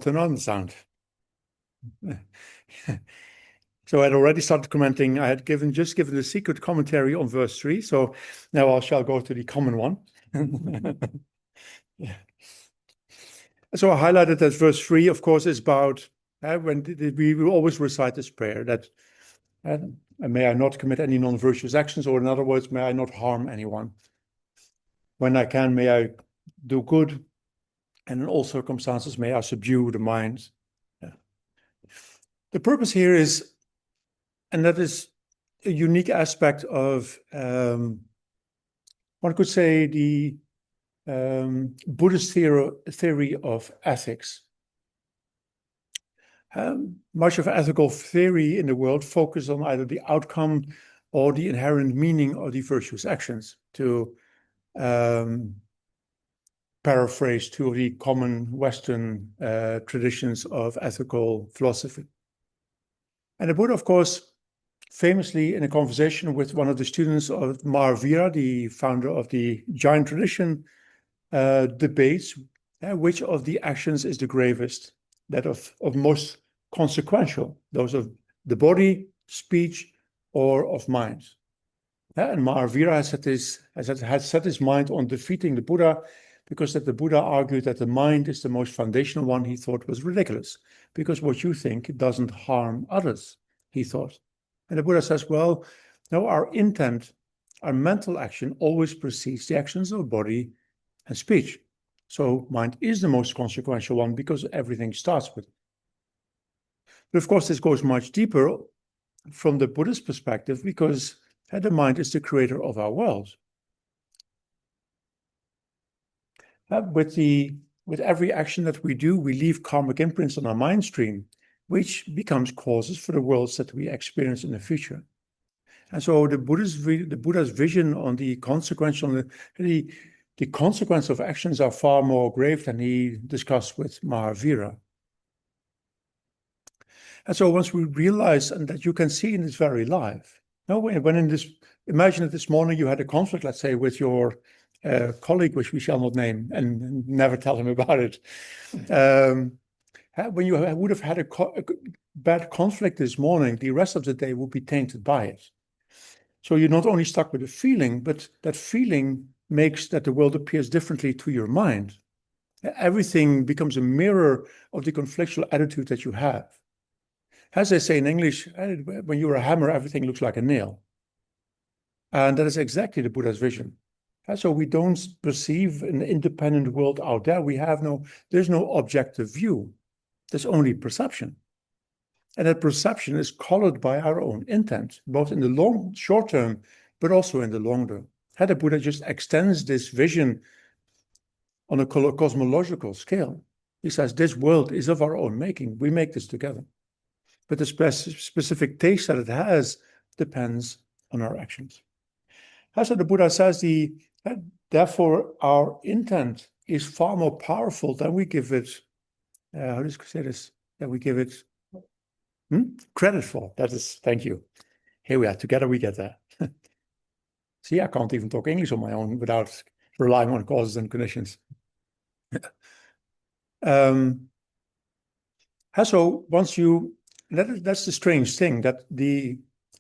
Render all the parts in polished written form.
turn on the sound. So I had already started commenting. I had just given the secret commentary on verse 3. So now I shall go to the common one. Yeah. So I highlighted that verse 3, of course, is about when we will always recite this prayer that may I not commit any non-virtuous actions, or in other words, may I not harm anyone. When I can, may I do good, and in all circumstances, may I subdue the mind. Yeah. The purpose here is, and that is a unique aspect of, one could say, the Buddhist theory of ethics. Much of ethical theory in the world focuses on either the outcome or the inherent meaning of the virtuous actions, to paraphrase two of the common Western traditions of ethical philosophy. And the Buddha, of course, famously in a conversation with one of the students of Mahāyāna, the founder of the Jain tradition, debates which of the actions is the gravest, that of most consequential, those of the body, speech, or of mind. And Mahāyāna has set his mind on defeating the Buddha, because that the Buddha argued that the mind is the most foundational one. He thought was ridiculous, because what you think doesn't harm others, he thought. And the Buddha says, well, no, our intent, our mental action always precedes the actions of body and speech. So mind is the most consequential one, because everything starts with it. But of course, this goes much deeper from the Buddhist perspective, because the mind is the creator of our world. With every action that we do, we leave karmic imprints on our mind stream, which becomes causes for the worlds that we experience in the future. And so the Buddha's vision on the consequential, the consequence of actions are far more grave than he discussed with Mahāyāna. And so once we realize, and that you can see in this very life, imagine that this morning you had a conflict, let's say, with your colleague, which we shall not name, and never tell him about it. When you would have had a bad conflict this morning, the rest of the day would be tainted by it. So you're not only stuck with a feeling, but that feeling makes that the world appears differently to your mind. Everything becomes a mirror of the conflictual attitude that you have. As they say in English, when you're a hammer, everything looks like a nail. And that is exactly the Buddha's vision. So we don't perceive an independent world out there. There's no objective view. There's only perception. And that perception is colored by our own intent, both in the short term, but also in the long term. The Buddha just extends this vision on a cosmological scale. He says, this world is of our own making. We make this together. But the specific taste that it has depends on our actions. So the Buddha says, therefore, our intent is far more powerful than we give it, how do you say this? That we give it credit for. That is, thank you. Here we are, together we get there. See, I can't even talk English on my own without relying on causes and conditions. So that's the strange thing, that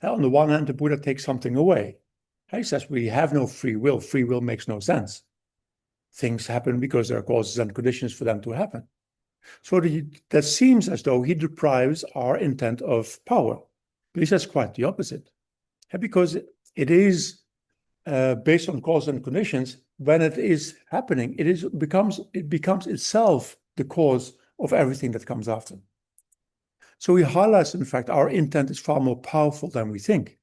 on the one hand, the Buddha takes something away. He says we have no free will. Free will makes no sense. Things happen because there are causes and conditions for them to happen. So that seems as though he deprives our intent of power. But he says quite the opposite. Because it is based on causes and conditions, when it is happening, it becomes itself the cause of everything that comes after. So he highlights, in fact, our intent is far more powerful than we think.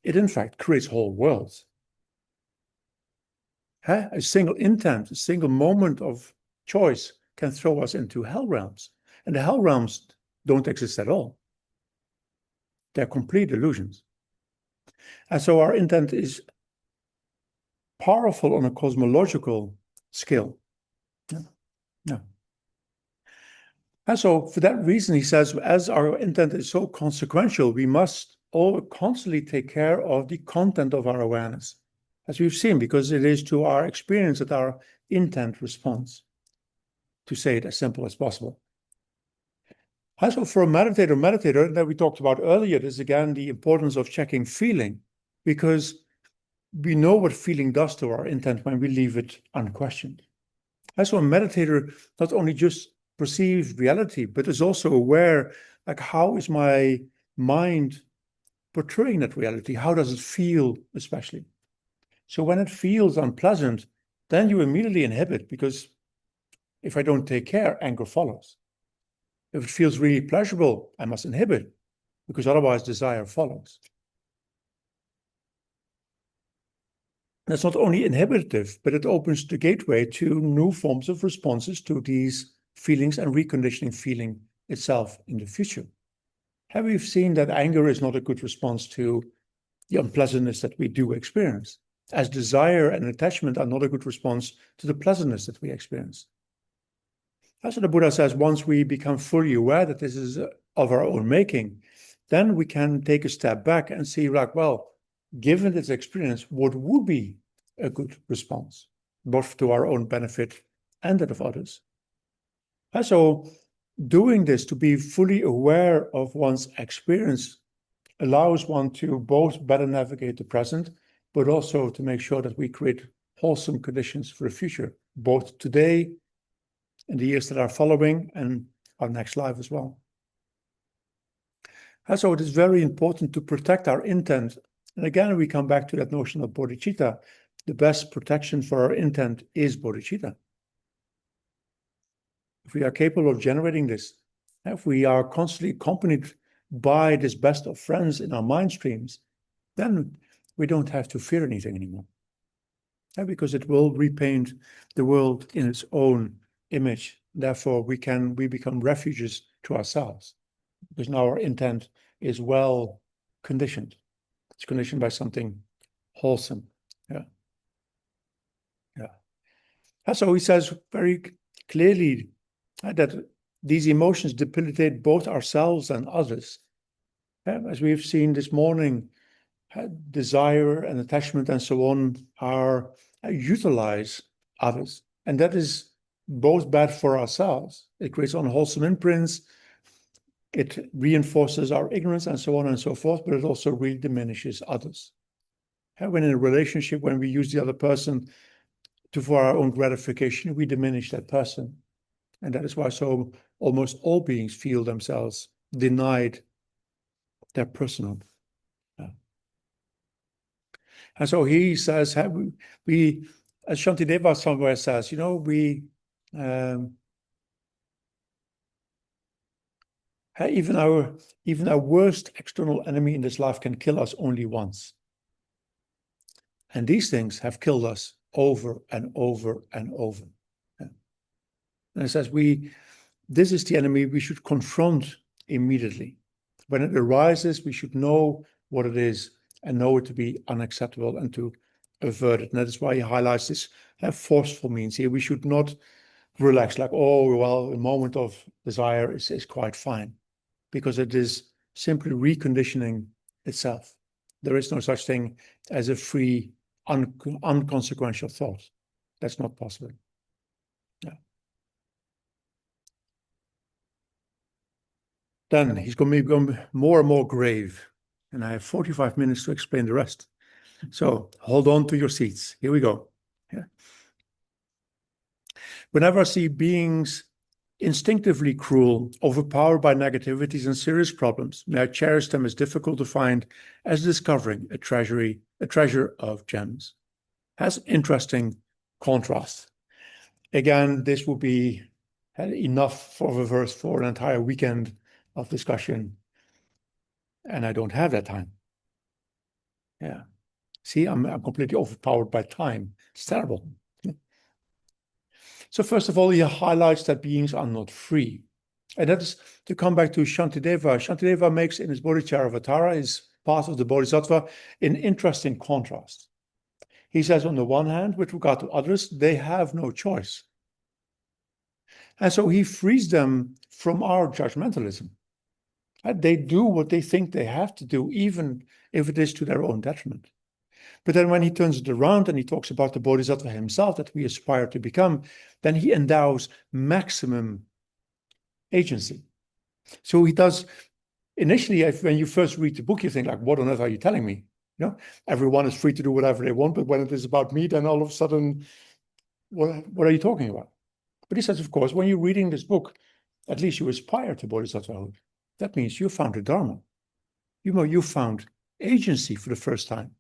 It, in fact, creates whole worlds. A single intent, a single moment of choice can throw us into hell realms. And the hell realms don't exist at all. They're complete illusions. And so our intent is powerful on a cosmological scale. Yeah. And so for that reason, he says, as our intent is so consequential, we must all constantly take care of the content of our awareness, as we've seen, because it is to our experience that our intent responds. to say it as simple as possible. Also, for a meditator that we talked about earlier, there's again the importance of checking feeling, because we know what feeling does to our intent when we leave it unquestioned. Also, a meditator not only just perceives reality, but is also aware, like, how is my mind portraying that reality? How does it feel, especially? So when it feels unpleasant, then you immediately inhibit, because if I don't take care, anger follows. If it feels really pleasurable, I must inhibit, because otherwise desire follows. That's not only inhibitive, but it opens the gateway to new forms of responses to these feelings and reconditioning feeling itself in the future. Have we seen that anger is not a good response to the unpleasantness that we do experience, as desire and attachment are not a good response to the pleasantness that we experience? That's what the Buddha says. Once we become fully aware that this is of our own making, then we can take a step back and see, like, well, given this experience, what would be a good response, both to our own benefit and that of others? And so doing this, to be fully aware of one's experience, allows one to both better navigate the present, but also to make sure that we create wholesome conditions for the future, both today, in the years that are following, and our next life as well. And so it is very important to protect our intent. And again, we come back to that notion of bodhicitta. The best protection for our intent is bodhicitta. If we are capable of generating this, if we are constantly accompanied by this best of friends in our mind streams, then we don't have to fear anything anymore. Because it will repaint the world in its own image. Therefore, we become refuges to ourselves, because now our intent is well conditioned. It's conditioned by something wholesome. Yeah. And so he says very clearly that these emotions debilitate both ourselves and others. As we've seen this morning, desire and attachment and so on utilize others. And that is both bad for ourselves. It creates unwholesome imprints. It reinforces our ignorance and so on and so forth, but it also really diminishes others. When in a relationship, when we use the other person for our own gratification, we diminish that person. And that is why so almost all beings feel themselves denied their personhood. And so he says, we as Shantideva somewhere says, even our worst external enemy in this life can kill us only once. And these things have killed us over and over and over. And it says, this is the enemy we should confront immediately. When it arises, we should know what it is and know it to be unacceptable and to avert it. And that is why he highlights this forceful means here. We should not relax, like, oh, well, a moment of desire is quite fine, because it is simply reconditioning itself. There is no such thing as a free, unconsequential thought. That's not possible. Yeah. Then he's going to become more and more grave. And I have 45 minutes to explain the rest. So hold on to your seats. Here we go. Yeah. Whenever I see beings instinctively cruel, overpowered by negativities and serious problems, may I cherish them as difficult to find as discovering a treasure of gems. Has interesting contrast. Again, this will be enough for a verse for an entire weekend of discussion, and I don't have that time. Yeah. See, I'm completely overpowered by time. It's terrible. So first of all, he highlights that beings are not free. And that is to come back to Shantideva. Shantideva makes in his Bodhicharyavatara, his path of the Bodhisattva, an interesting contrast. He says, on the one hand, with regard to others, they have no choice. And so he frees them from our judgmentalism. They do what they think they have to do, even if it is to their own detriment. But then when he turns it around and he talks about the Bodhisattva himself that we aspire to become, then he endows maximum agency. So he does, initially, when you first read the book, you think like, what on earth are you telling me? You know, everyone is free to do whatever they want, but when it is about me, then all of a sudden, what are you talking about? But he says, of course, when you're reading this book, at least you aspire to Bodhisattvahood. That means you found the Dharma. You found agency for the first time.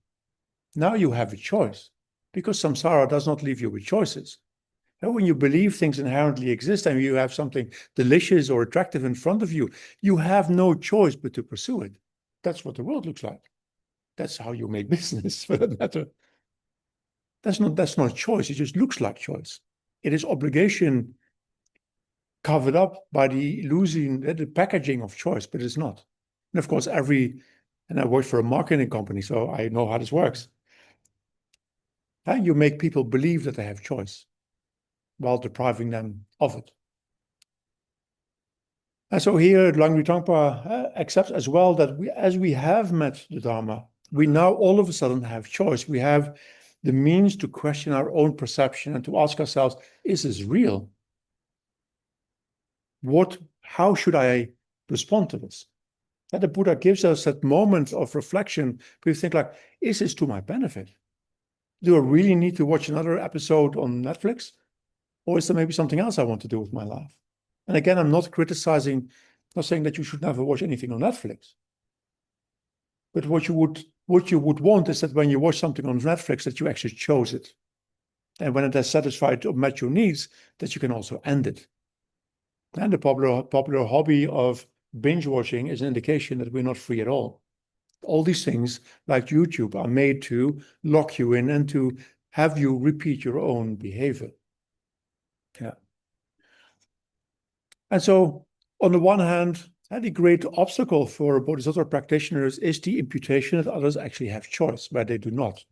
Now you have a choice, because samsara does not leave you with choices. And when you believe things inherently exist and you have something delicious or attractive in front of you, you have no choice but to pursue it. That's what the world looks like. That's how you make business, for that matter. That's not choice. It just looks like choice. It is obligation covered up by the illusion, the packaging of choice, but it's not. And of course, and I work for a marketing company, so I know how this works. You make people believe that they have choice while depriving them of it. And so here, Langri Tangpa accepts as well that as we have met the Dharma, we now all of a sudden have choice. We have the means to question our own perception and to ask ourselves, is this real? How should I respond to this? And the Buddha gives us that moment of reflection where you think like, is this to my benefit? Do I really need to watch another episode on Netflix? Or is there maybe something else I want to do with my life? And again, I'm not not saying that you should never watch anything on Netflix. But what you would want is that when you watch something on Netflix, that you actually chose it. And when it has satisfied or met your needs, that you can also end it. And the popular hobby of binge watching is an indication that we're not free at all. All these things, like YouTube, are made to lock you in and to have you repeat your own behavior. Yeah. And so, on the one hand, the great obstacle for Bodhisattva practitioners is the imputation that others actually have choice, where they do not.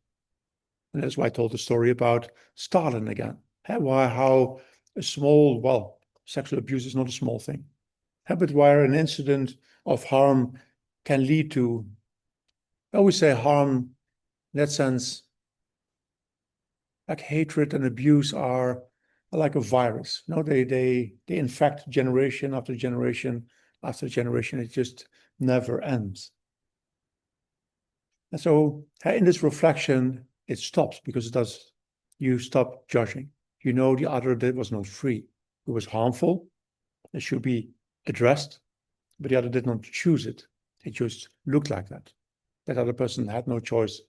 And that's why I told the story about Stalin again. How a small, sexual abuse is not a small thing. But where an incident of harm can lead to, I always say harm in that sense, like hatred and abuse are like a virus. They infect generation after generation after generation. It just never ends. And so in this reflection, it stops because you stop judging. You know the other that was not free. It was harmful. It should be addressed, but the other did not choose it. It just looked like that. That other person had no choice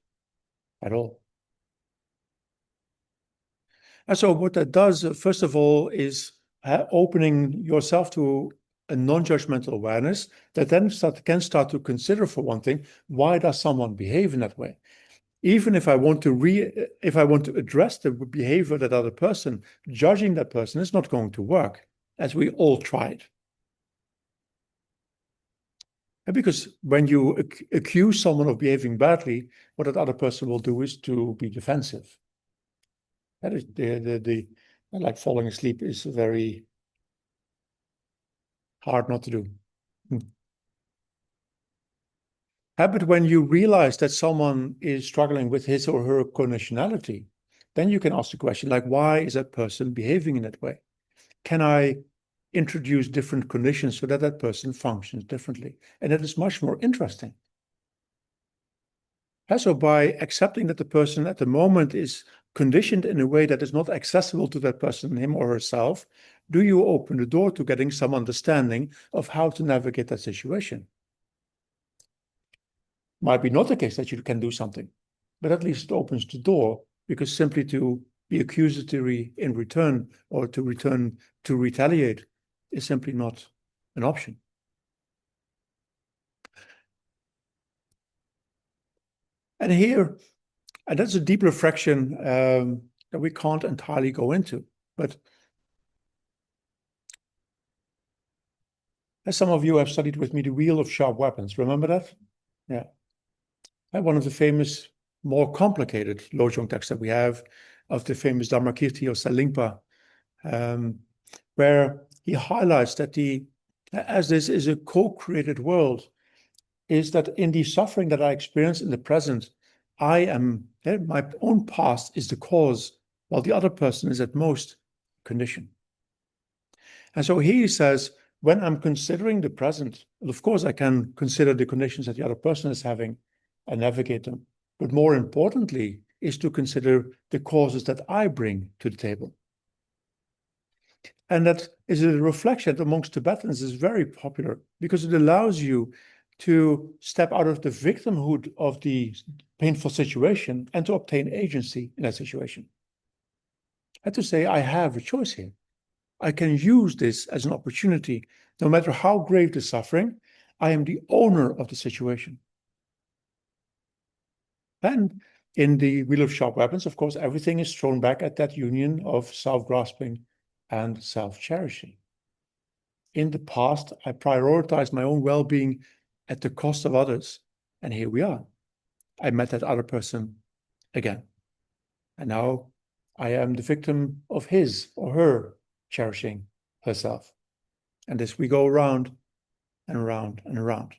at all. And so what that does, first of all, is opening yourself to a non-judgmental awareness that then can start to consider, for one thing, why does someone behave in that way? Even if I want to address the behavior of that other person, judging that person is not going to work, as we all tried. And because when you accuse someone of behaving badly, what that other person will do is to be defensive. That is like falling asleep is very hard not to do. But when you realize that someone is struggling with his or her conditionality, then you can ask the question, like, why is that person behaving in that way? Can I introduce different conditions so that that person functions differently? And it is much more interesting. So by accepting that the person at the moment is conditioned in a way that is not accessible to that person, him or herself, do you open the door to getting some understanding of how to navigate that situation? Might be not the case that you can do something, but at least it opens the door, because simply to be accusatory in return or to retaliate is simply not an option. And here, and that's a deep reflection that we can't entirely go into, but as some of you have studied with me, the Wheel of Sharp Weapons, remember that? Yeah. And one of the famous, more complicated Lojong texts that we have of the famous Dharmakirti of Salingpa, where he highlights that as this is a co-created world, is that in the suffering that I experience in the present, my own past is the cause, while the other person is at most condition. And so he says, when I'm considering the present, well, of course, I can consider the conditions that the other person is having and navigate them. But more importantly, is to consider the causes that I bring to the table. And that is a reflection that amongst Tibetans is very popular because it allows you to step out of the victimhood of the painful situation and to obtain agency in that situation. And to say, I have a choice here. I can use this as an opportunity. No matter how grave the suffering, I am the owner of the situation. And in the Wheel of Sharp Weapons, of course, everything is thrown back at that union of self-grasping and self-cherishing. In the past, I prioritized my own well-being at the cost of others. And here we are. I met that other person again. And now I am the victim of his or her cherishing herself. And this we go around and around and around.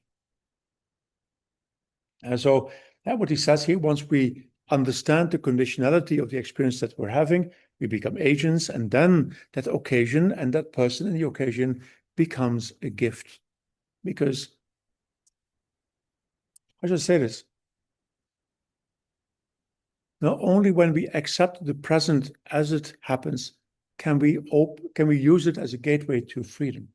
And so what he says here, once we understand the conditionality of the experience that we're having, we become agents, and then that occasion and that person in the occasion becomes a gift. Because, I should say this, not only when we accept the present as it happens, can we use it as a gateway to freedom.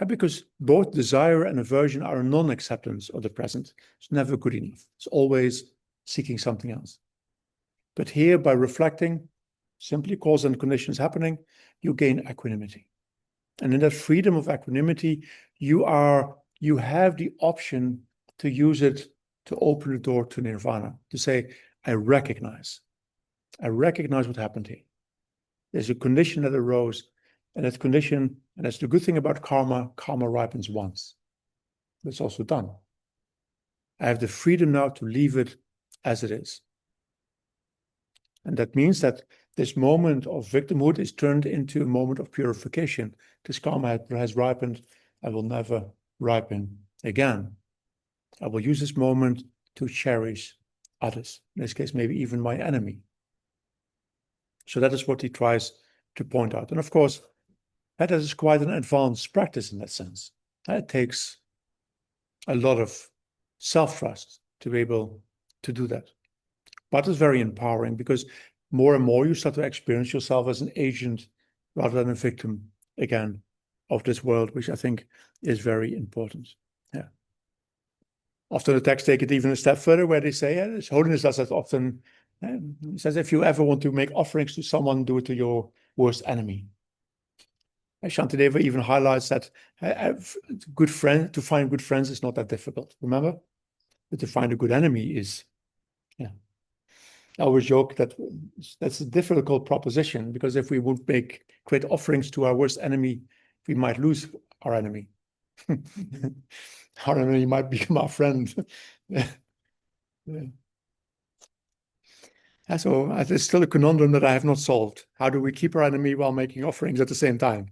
Because both desire and aversion are a non-acceptance of the present. It's never good enough. It's always seeking something else. But here, by reflecting, simply cause and conditions happening, you gain equanimity. And in that freedom of equanimity, you have the option to use it to open the door to nirvana, to say, I recognize what happened here. There's a condition that arose, and that condition, and that's the good thing about karma ripens once. It's also done. I have the freedom now to leave it as it is. And that means that this moment of victimhood is turned into a moment of purification. This karma has ripened and will never ripen again. I will use this moment to cherish others, in this case, maybe even my enemy. So that is what he tries to point out. And of course, that is quite an advanced practice in that sense. It takes a lot of self-trust to be able to do that. But it's very empowering because more and more you start to experience yourself as an agent rather than a victim, again, of this world, which I think is very important. Yeah. Often the texts take it even a step further, where they say, His Holiness does that often. He says, if you ever want to make offerings to someone, do it to your worst enemy. Shantideva even highlights that to find good friends is not that difficult, remember? But to find a good enemy is, yeah. I always joke that that's a difficult proposition, because if we would make great offerings to our worst enemy, we might lose our enemy. Our enemy might become our friend. Yeah. So it's still a conundrum that I have not solved. How do we keep our enemy while making offerings at the same time?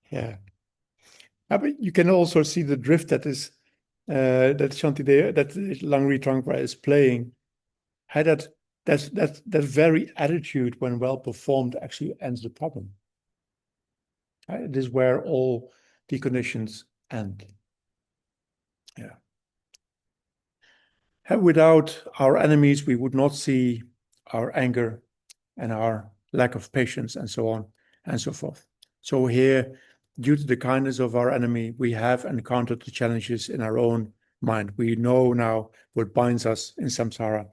Yeah. But you can also see the drift that is that Shantideva, that Langri Tangpa is playing. That very attitude, when well performed, actually ends the problem. It is where all the conditions end. Yeah. And without our enemies, we would not see our anger and our lack of patience and so on and so forth. So here, due to the kindness of our enemy, we have encountered the challenges in our own mind. We know now what binds us in samsara,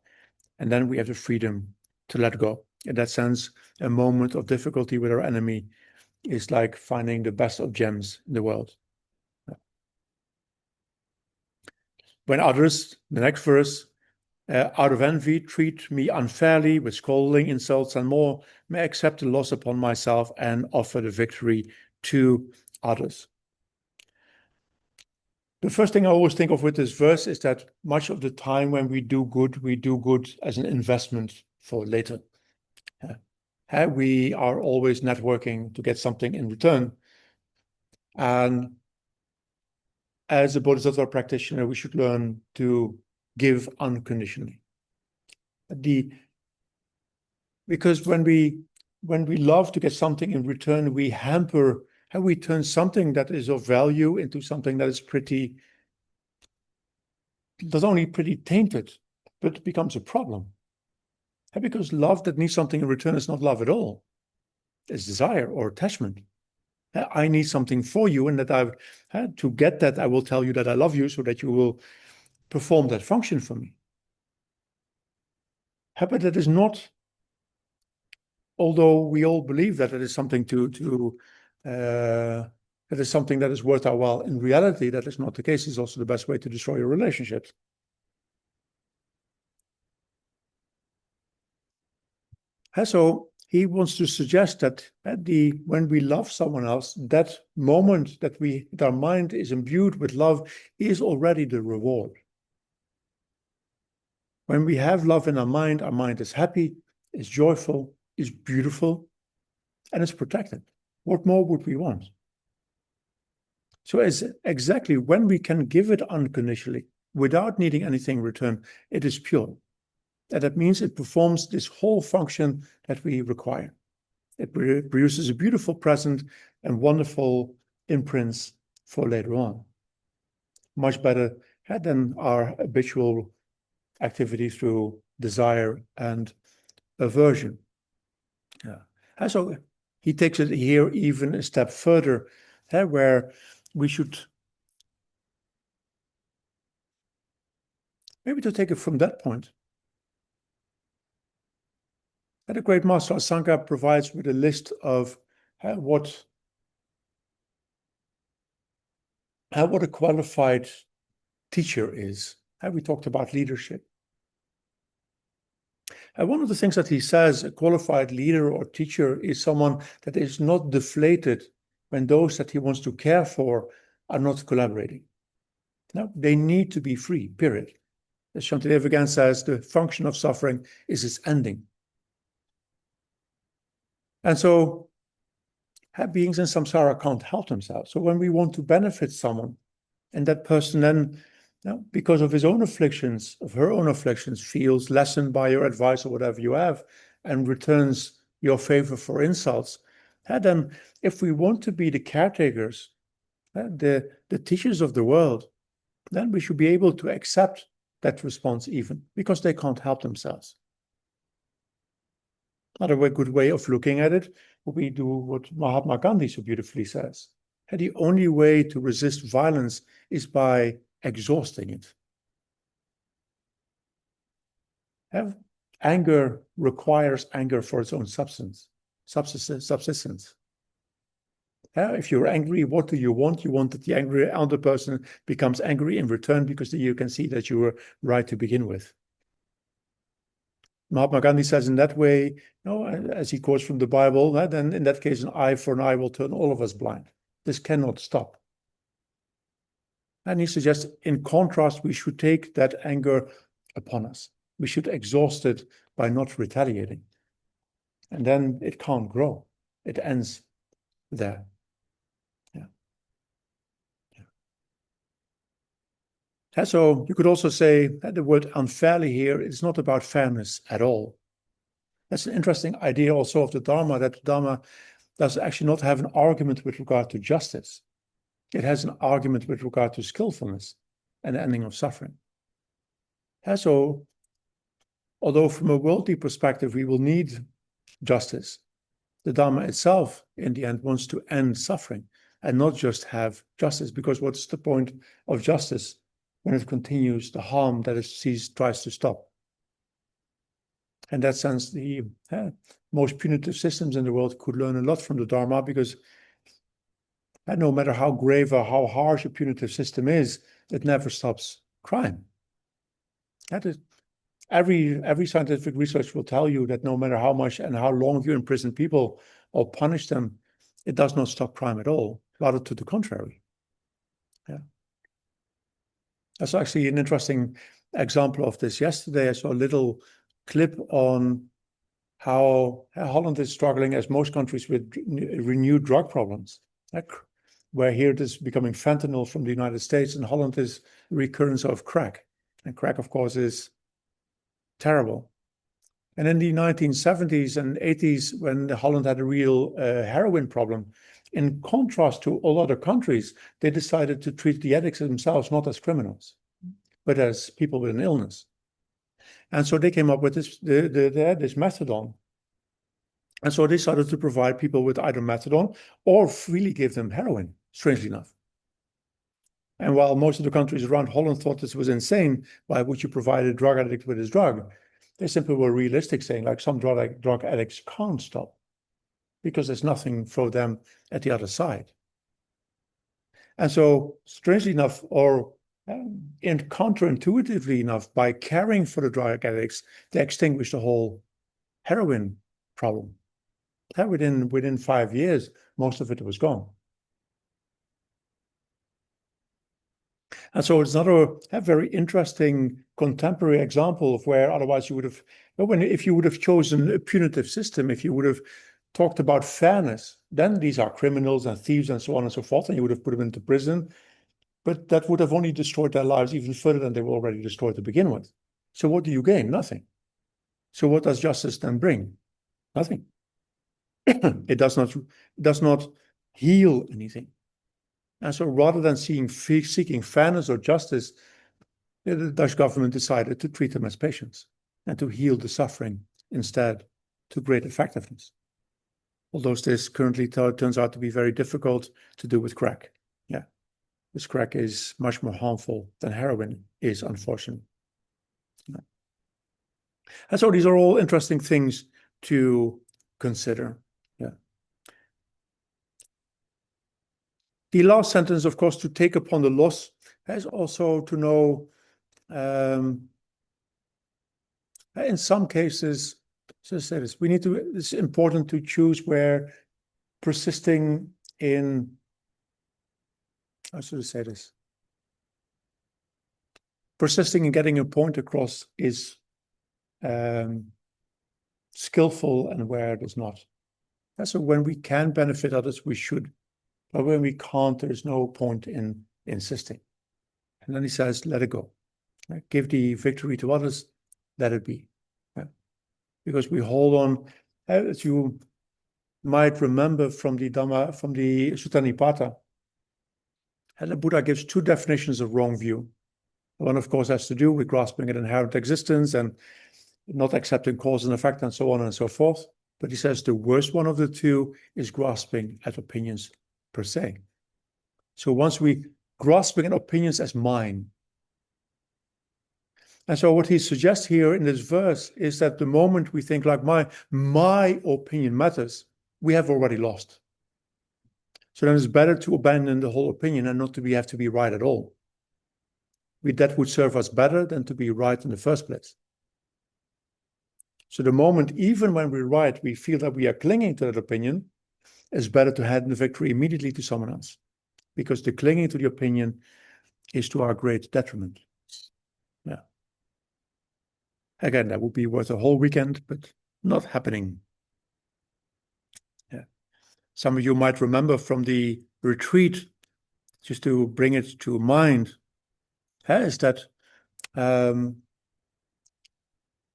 and then we have the freedom to let go. In that sense, a moment of difficulty with our enemy is like finding the best of gems in the world. When others, the next verse, out of envy, treat me unfairly with scolding, insults, and more, may I accept the loss upon myself and offer the victory to others. The first thing I always think of with this verse is that much of the time when we do good as an investment for later. We are always networking to get something in return. And as a Bodhisattva practitioner, we should learn to give unconditionally. Because when we love to get something in return, we hamper, and we turn something that is of value into something that is not only pretty tainted, but becomes a problem. And because love that needs something in return is not love at all. It's desire or attachment. I need something for you, and to get that, I will tell you that I love you so that you will perform that function for me. But that is not, although we all believe that it is something that is something that is worth our while, in reality, that is not the case. It's also the best way to destroy your relationships. So he wants to suggest that when we love someone else, that moment that our mind is imbued with love is already the reward. When we have love in our mind is happy, is joyful, is beautiful, and is protected. What more would we want? So it's exactly when we can give it unconditionally, without needing anything in return, it is pure. And that means it performs this whole function that we require. It produces a beautiful present and wonderful imprints for later on. Much better than our habitual activity through desire and aversion. And so he takes it here even a step further, where we should, maybe to take it from that point. And the great master Asanga provides with a list of what a qualified teacher is. We talked about leadership. One of the things that he says, a qualified leader or teacher is someone that is not deflated when those that he wants to care for are not collaborating. No, they need to be free, period. As Shantideva again says, the function of suffering is its ending. And so beings in samsara can't help themselves. So when we want to benefit someone, and that person then, because of his own afflictions, of her own afflictions, feels lessened by your advice or whatever you have, and returns your favor for insults, then if we want to be the caretakers, the teachers of the world, then we should be able to accept that response even, because they can't help themselves. Another good way of looking at it would be do what Mahatma Gandhi so beautifully says. The only way to resist violence is by exhausting it. Anger requires anger for its own subsistence. If you're angry, what do you want? You want that the angry other person becomes angry in return, because you can see that you were right to begin with. Mahatma Gandhi says in that way, as he quotes from the Bible, then in that case, an eye for an eye will turn all of us blind. This cannot stop. And he suggests, in contrast, we should take that anger upon us. We should exhaust it by not retaliating. And then it can't grow. It ends there. So you could also say that the word unfairly here is not about fairness at all. That's an interesting idea also of the Dharma, that the Dharma does actually not have an argument with regard to justice. It has an argument with regard to skillfulness and the ending of suffering. So, although from a worldly perspective we will need justice, the Dharma itself, in the end, wants to end suffering and not just have justice, because what's the point of justice when it continues the harm that it tries to stop? In that sense, the most punitive systems in the world could learn a lot from the Dharma, because no matter how grave or how harsh a punitive system is, it never stops crime. That is, every scientific research will tell you that no matter how much and how long you imprison people or punish them, it does not stop crime at all, rather to the contrary. That's actually an interesting example of this. Yesterday, I saw a little clip on how Holland is struggling, as most countries, with renewed drug problems. where here it is becoming fentanyl from the United States, and Holland is recurrence of crack. And crack, of course, is terrible. And in the 1970s and 80s, when Holland had a real heroin problem, in contrast to all other countries, they decided to treat the addicts themselves not as criminals, but as people with an illness. And so they came up with this methadone. And so they started to provide people with either methadone or freely give them heroin, strangely enough. And while most of the countries around Holland thought this was insane, why would you provide a drug addict with his drug? They simply were realistic, saying like some drug addicts can't stop because there's nothing for them at the other side. And so, strangely enough, or counterintuitively enough, by caring for the drug addicts, they extinguished the whole heroin problem. Within 5 years, most of it was gone. And so it's another very interesting contemporary example of where otherwise you would have, if you would have chosen a punitive system, if you would have talked about fairness, then these are criminals and thieves and so on and so forth, and you would have put them into prison. But that would have only destroyed their lives even further than they were already destroyed to begin with. So what do you gain? Nothing. So what does justice then bring? Nothing. It does not heal anything. And so rather than seeking fairness or justice, the Dutch government decided to treat them as patients and to heal the suffering instead, to great effectiveness. Although this currently turns out to be very difficult to do with crack. Yeah, this crack is much more harmful than heroin is, unfortunately. Yeah. And so these are all interesting things to consider. Yeah. The last sentence, of course, to take upon the loss, is also to know, in some cases, so say this, it's important to choose where persisting in, how should I say this? Persisting in getting a point across is skillful and where it is not. And so when we can benefit others, we should. But when we can't, there's no point in insisting. And then he says, let it go. Give the victory to others, let it be. Because we hold on, as you might remember from the Dhamma, from the Sutta Nipata, and the Buddha gives two definitions of wrong view. One, of course, has to do with grasping an inherent existence and not accepting cause and effect and so on and so forth. But he says the worst one of the two is grasping at opinions per se. So once we grasping at opinions as mine. And so what he suggests here in this verse is that the moment we think like my opinion matters, we have already lost. So then it's better to abandon the whole opinion and not to have to be right at all. That would serve us better than to be right in the first place. So the moment, even when we're right, we feel that we are clinging to that opinion, it's better to hand the victory immediately to someone else. Because the clinging to the opinion is to our great detriment. Yeah. Again, that would be worth a whole weekend, but not happening. Yeah. Some of you might remember from the retreat, just to bring it to mind, is that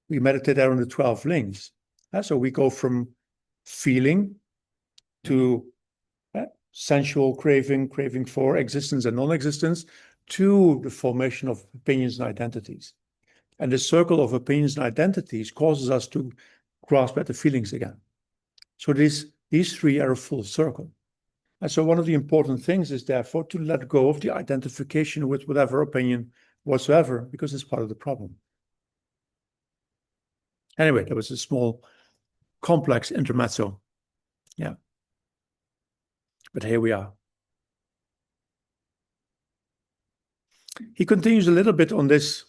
we meditate there on the 12 links. So we go from feeling to sensual craving for existence and non-existence, to the formation of opinions and identities. And the circle of opinions and identities causes us to grasp at the feelings again. So these three are a full circle. And so one of the important things is therefore to let go of the identification with whatever opinion whatsoever, because it's part of the problem. Anyway, that was a small, complex intermezzo. Yeah. But here we are. He continues a little bit on this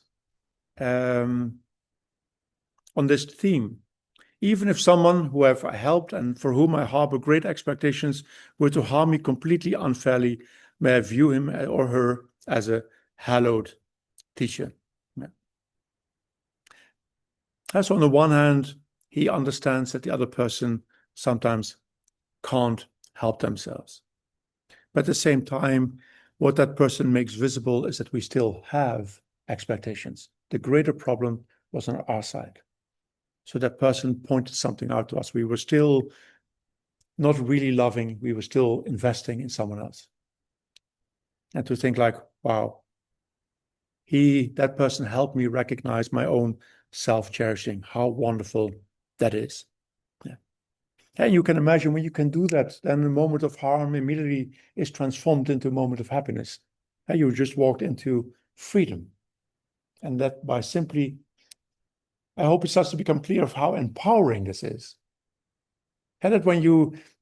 theme. Even if someone who I've helped and for whom I harbor great expectations were to harm me completely unfairly, may I view him or her as a hallowed teacher. Yeah. So on the one hand, he understands that the other person sometimes can't help themselves. But at the same time, what that person makes visible is that we still have expectations. The greater problem was on our side. So that person pointed something out to us. We were still not really loving, we were still investing in someone else. And to think like, wow, that person helped me recognize my own self-cherishing, how wonderful that is. Yeah. And you can imagine when you can do that, then the moment of harm immediately is transformed into a moment of happiness. And you just walked into freedom. And that by simply, I hope it starts to become clear of how empowering this is. And that when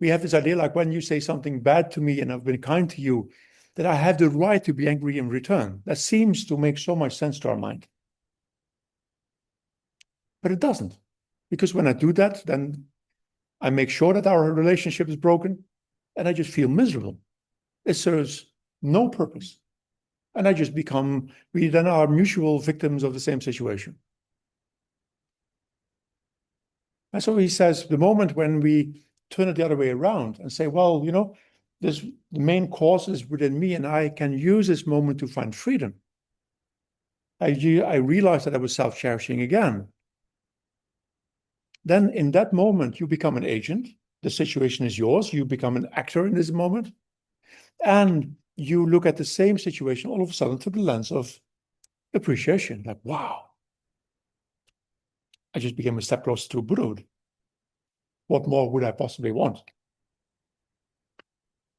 we have this idea, like when you say something bad to me and I've been kind to you, that I have the right to be angry in return. That seems to make so much sense to our mind. But it doesn't. Because when I do that, then I make sure that our relationship is broken and I just feel miserable. It serves no purpose. And I just we then are mutual victims of the same situation. And so he says, the moment when we turn it the other way around and say, well, the main cause is within me and I can use this moment to find freedom. I realized that I was self-cherishing again. Then in that moment, you become an agent. The situation is yours. You become an actor in this moment. And you look at the same situation all of a sudden through the lens of appreciation. Like, wow, I just became a step closer to Buddhahood. What more would I possibly want?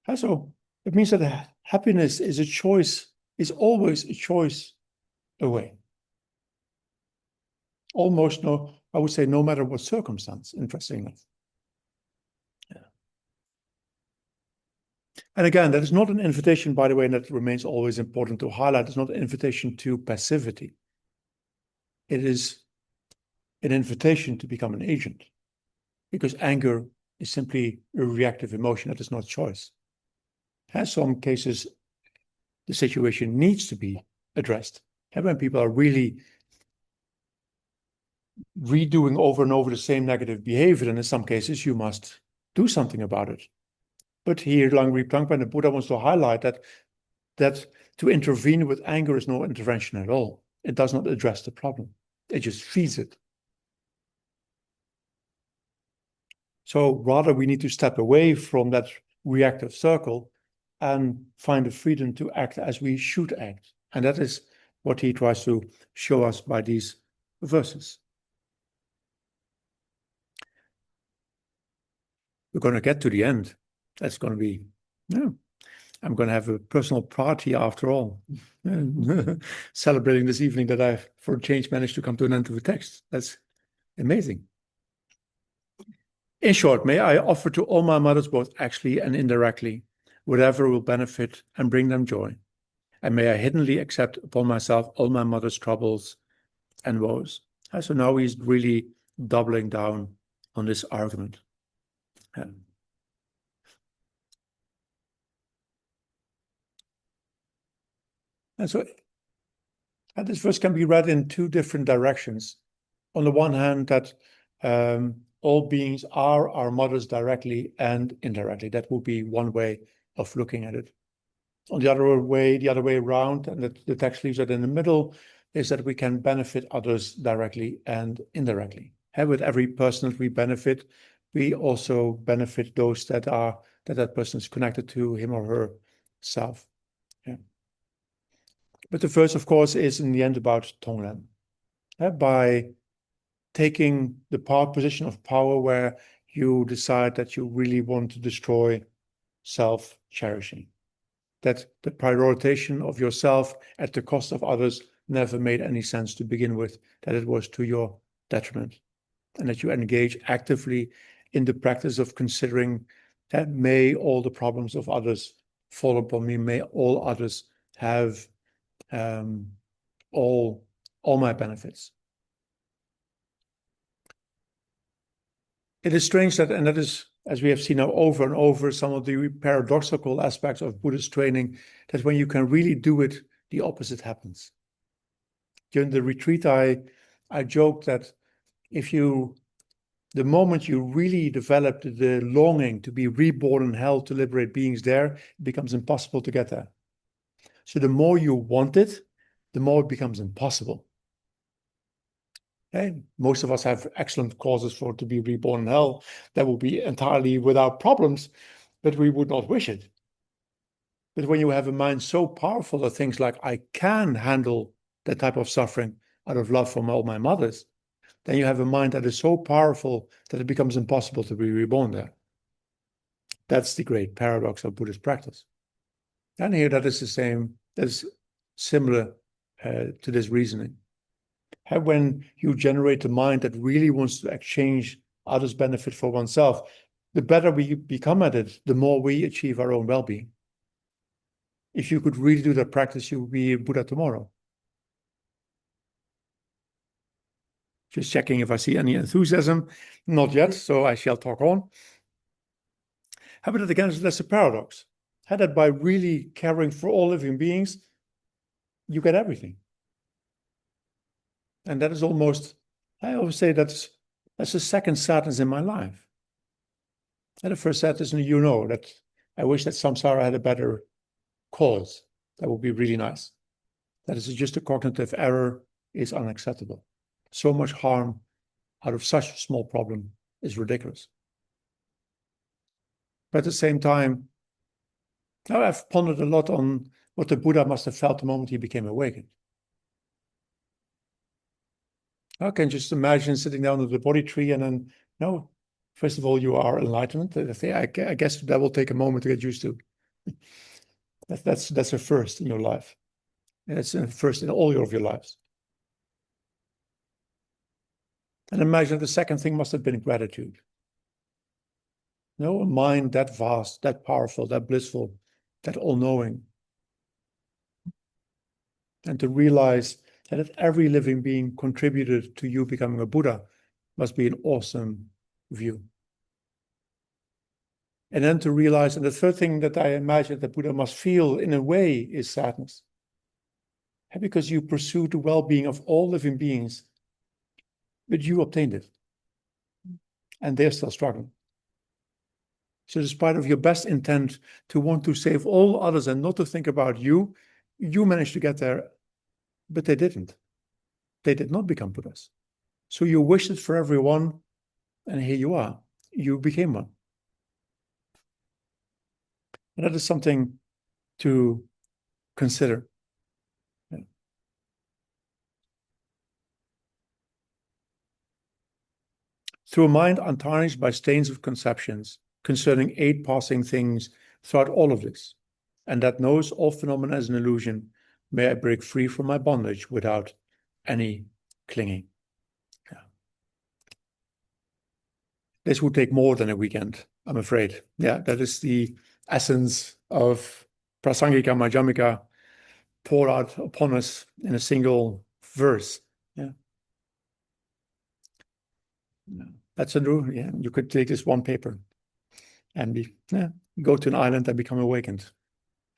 And so it means that happiness is a choice, is always a choice away. Almost I would say no matter what circumstance, interesting enough. Yeah. And again, that is not an invitation, by the way, and that remains always important to highlight. It's not an invitation to passivity. It is an invitation to become an agent, because anger is simply a reactive emotion that is not choice. In some cases, the situation needs to be addressed. And when people are really redoing over and over the same negative behavior, and in some cases, you must do something about it. But here, Langri Tangpa and the Buddha wants to highlight that to intervene with anger is no intervention at all. It does not address the problem. It just feeds it. So rather, we need to step away from that reactive circle and find the freedom to act as we should act. And that is what he tries to show us by these verses. We're going to get to the end. That's going to be, I'm going to have a personal party after all. Celebrating this evening that I've, for a change, managed to come to an end of the text. That's amazing. In short, may I offer to all my mothers, both actually and indirectly, whatever will benefit and bring them joy. And may I hiddenly accept upon myself all my mother's troubles and woes. And so now he's really doubling down on this argument. And so this verse can be read in two different directions. On the one hand, that all beings are our mothers directly and indirectly. That would be one way of looking at it. On the other way around, and the text leaves it in the middle, is that we can benefit others directly and indirectly. And with every person that we benefit, we also benefit those that person is connected to him or herself. Yeah. But the verse, of course, is in the end about Tonglen. By taking the position of power where you decide that you really want to destroy self-cherishing, that the prioritization of yourself at the cost of others never made any sense to begin with, that it was to your detriment, and that you engage actively in the practice of considering that may all the problems of others fall upon me, may all others have all my benefits. It is strange that, and that is, as we have seen now over and over, some of the paradoxical aspects of Buddhist training, that when you can really do it, the opposite happens. During the retreat, I joked that if you The moment you really develop the longing to be reborn in hell to liberate beings there, it becomes impossible to get there. So the more you want it, the more it becomes impossible. Okay? Most of us have excellent causes for it to be reborn in hell that will be entirely without problems, but we would not wish it. But when you have a mind so powerful that things like, I can handle that type of suffering out of love from all my mothers, then you have a mind that is so powerful that it becomes impossible to be reborn there. That's the great paradox of Buddhist practice. And here that is the same, that is similar to this reasoning. When you generate a mind that really wants to exchange others' benefit for oneself, the better we become at it, the more we achieve our own well-being. If you could really do that practice, you would be a Buddha tomorrow. Just checking if I see any enthusiasm. Not yet, so I shall talk on. But again, that's a paradox. That by really caring for all living beings, you get everything. And that is almost, I always say that's the second sadness in my life. And the first sadness, you know, that I wish that samsara had a better cause. That would be really nice. That is just a cognitive error is unacceptable. So much harm out of such a small problem is ridiculous. But at the same time, now I've pondered a lot on what the Buddha must have felt the moment he became awakened. I can just imagine sitting down under the Bodhi tree and then, no, first of all, you are enlightenment. I guess that will take a moment to get used to. That's a first in your life. It's a first in all of your lives. And imagine the second thing must have been gratitude. No, a mind that vast, that powerful, that blissful, that all-knowing. And to realize that if every living being contributed to you becoming a Buddha must be an awesome view. And then to realize, and the third thing that I imagine that Buddha must feel in a way is sadness. Because you pursued the well-being of all living beings, but you obtained it. And they're still struggling. So despite of your best intent to want to save all others and not to think about you, you managed to get there, but they didn't. They did not become Buddhas. So you wished it for everyone, and here you are. You became one. And that is something to consider. Yeah. Through a mind untarnished by stains of conceptions concerning 8 passing things throughout all of this, and that knows all phenomena as an illusion, may I break free from my bondage without any clinging. Yeah. This would take more than a weekend, I'm afraid. Yeah, that is the essence of Prasangika Madhyamika poured out upon us in a single verse. Yeah. That's a true. Yeah, you could take this one paper and go to an island and become awakened.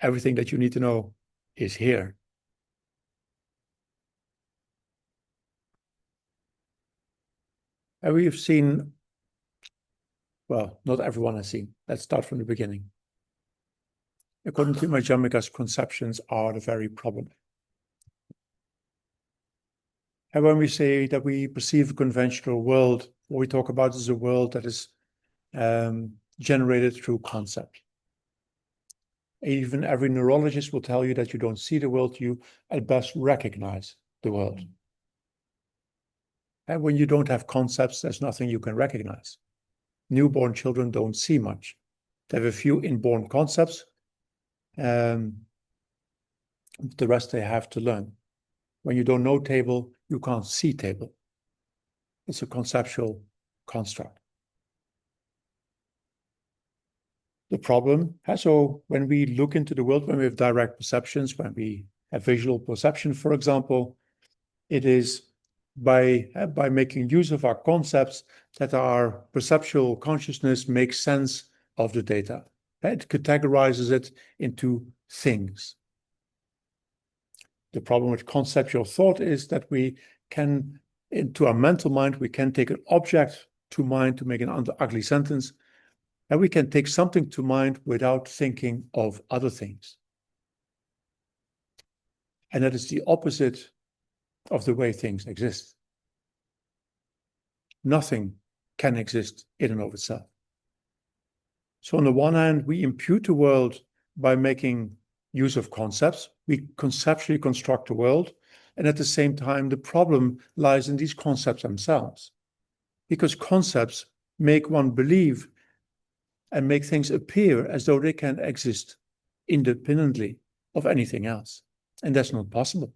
Everything that you need to know is here. And we have seen, well, not everyone has seen. Let's start from the beginning. According to Madhyamika's conceptions are the very problem. And when we say that we perceive a conventional world, what we talk about is a world that is generated through concept. Even every neurologist will tell you that you don't see the world, you at best recognize the world. And when you don't have concepts, there's nothing you can recognize. Newborn children don't see much. They have a few inborn concepts. The rest they have to learn. When you don't know table, you can't see table. It's a conceptual construct. The problem, so when we look into the world, when we have direct perceptions, when we have visual perception, for example, it is by making use of our concepts that our perceptual consciousness makes sense of the data. It categorizes it into things. The problem with conceptual thought is that we can, into our mental mind, we can take an object to mind to make an ugly sentence. And we can take something to mind without thinking of other things. And that is the opposite of the way things exist. Nothing can exist in and of itself. So on the one hand, we impute the world by making use of concepts. We conceptually construct the world. And at the same time, the problem lies in these concepts themselves. Because concepts make one believe and make things appear as though they can exist independently of anything else. And that's not possible.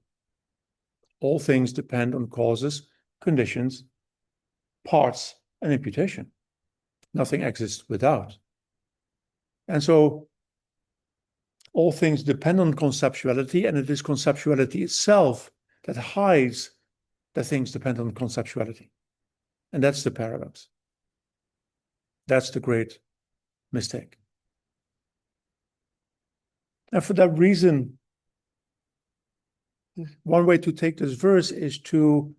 All things depend on causes, conditions, parts, and imputation. Nothing exists without. And so all things depend on conceptuality, and it is conceptuality itself that hides that things depend on conceptuality. And that's the paradox. That's the great mistake. And for that reason, one way to take this verse is to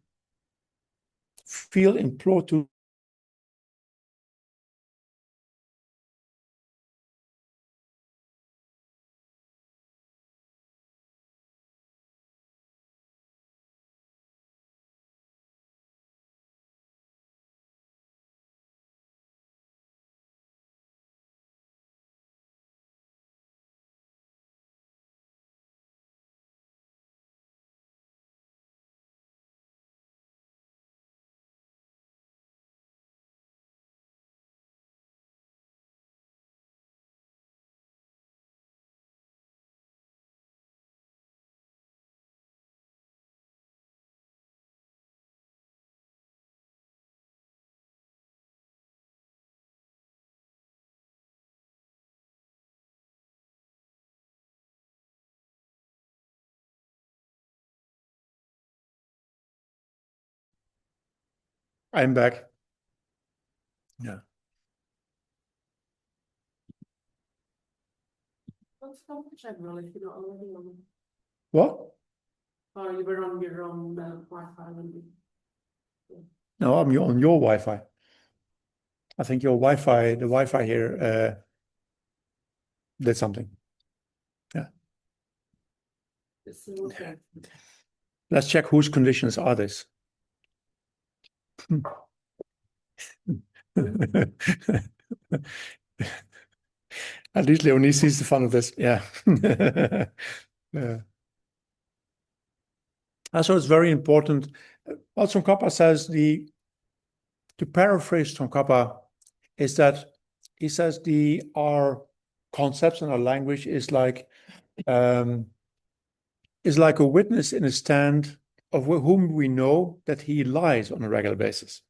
feel implored to I'm back. Yeah. What's the general if you don't already on? What? Oh, you were on your own Wi-Fi when you. No, I'm on your Wi-Fi. I think your Wi-Fi, the Wi-Fi here did something. Yeah. Okay. Let's check whose conditions are this. At least Leonie sees the fun of this. Yeah. Yeah. So it's very important. What Tsongkhapa says, to paraphrase Tsongkhapa, is that he says our concepts and our language is like a witness in a stand of whom we know that he lies on a regular basis.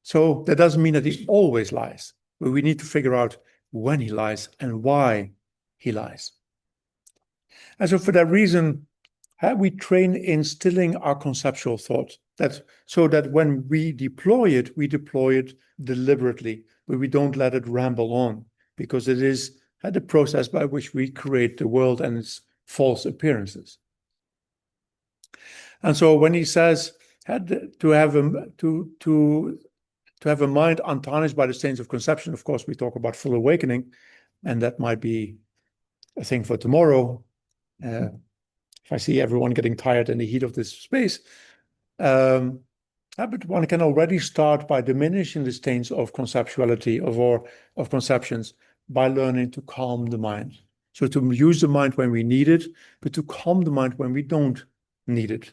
So that doesn't mean that he always lies, but we need to figure out when he lies and why he lies. And so for that reason, we train in stilling our conceptual thought, so that when we deploy it deliberately, but we don't let it ramble on, because it is the process by which we create the world and its false appearances. And so when he says to have a mind untarnished by the stains of conception, of course, we talk about full awakening, and that might be a thing for tomorrow. If I see everyone getting tired in the heat of this space, but one can already start by diminishing the stains of conceptuality of conceptions by learning to calm the mind. So to use the mind when we need it, but to calm the mind when we don't need it.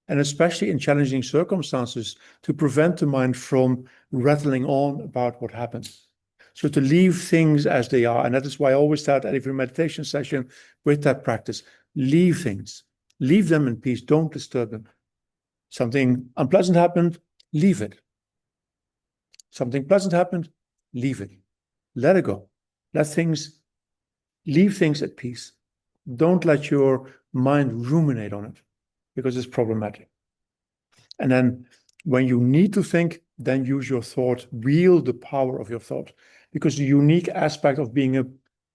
And especially in challenging circumstances, to prevent the mind from rattling on about what happens. So to leave things as they are. And that is why I always start at every meditation session with that practice. Leave things. Leave them in peace. Don't disturb them. Something unpleasant happened, leave it. Something pleasant happened, leave it. Let it go. Leave things at peace. Don't let your mind ruminate on it, because it's problematic. And then when you need to think, then use your thought, wield the power of your thought. Because the unique aspect of being a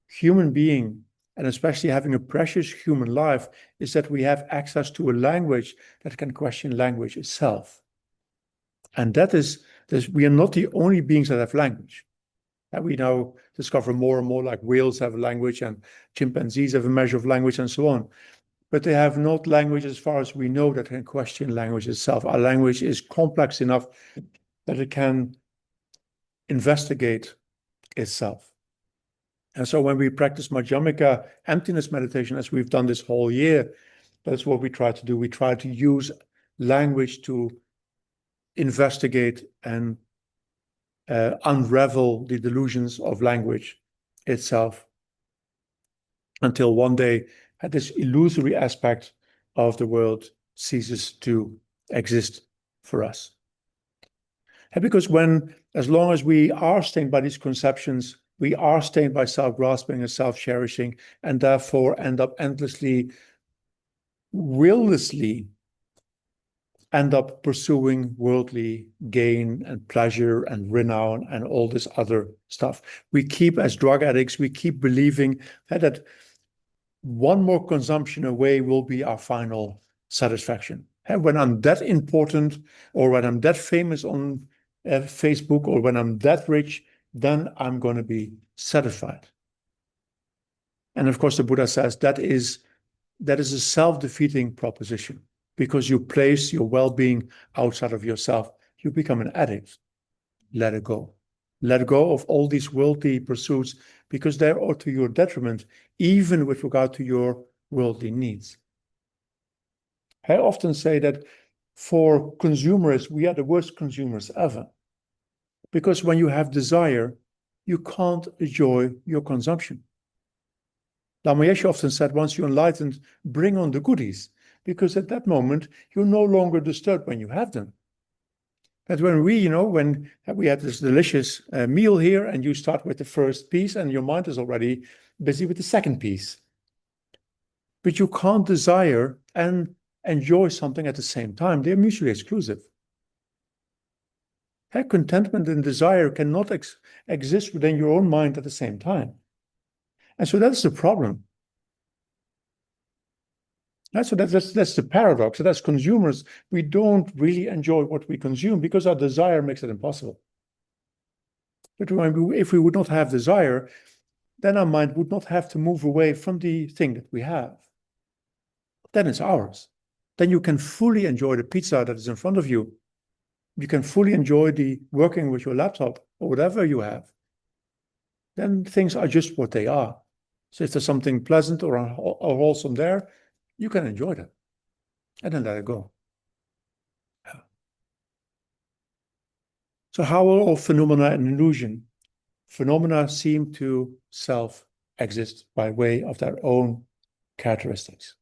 human being, and especially having a precious human life, is that we have access to a language that can question language itself. And that is We are not the only beings that have language. And we now discover more and more, like whales have a language and chimpanzees have a measure of language and so on. But they have not language as far as we know that can question language itself. Our language is complex enough that it can investigate itself. And so when we practice Madhyamika emptiness meditation, as we've done this whole year, that's what we try to do. We try to use language to investigate and unravel the delusions of language itself, until one day this illusory aspect of the world ceases to exist for us. And because as long as we are stained by these conceptions, we are stained by self-grasping and self-cherishing, and therefore end up willlessly end up pursuing worldly gain and pleasure and renown and all this other stuff. We keep, as drug addicts, we keep believing that one more consumption away will be our final satisfaction. And when I'm that important, or when I'm that famous on Facebook, or when I'm that rich, then I'm going to be satisfied. And of course, the Buddha says that is a self-defeating proposition, because you place your well-being outside of yourself. You become an addict. Let it go. Let go of all these worldly pursuits, because they are to your detriment, even with regard to your worldly needs. I often say that for consumerists, we are the worst consumers ever. Because when you have desire, you can't enjoy your consumption. Lama Yeshe often said, once you're enlightened, bring on the goodies, because at that moment, you're no longer disturbed when you have them. But when we had this delicious meal here, and you start with the first piece, and your mind is already busy with the second piece. But you can't desire and enjoy something at the same time. They're mutually exclusive. Contentment and desire cannot exist within your own mind at the same time. And so that's the problem. That's the paradox. That as consumers, we don't really enjoy what we consume because our desire makes it impossible. But if we would not have desire, then our mind would not have to move away from the thing that we have. Then it's ours. Then you can fully enjoy the pizza that is in front of you. You can fully enjoy the working with your laptop or whatever you have. Then things are just what they are. So if there's something pleasant or wholesome there, you can enjoy that and then let it go. Yeah. So how are all phenomena an illusion? Phenomena seem to self-exist by way of their own characteristics,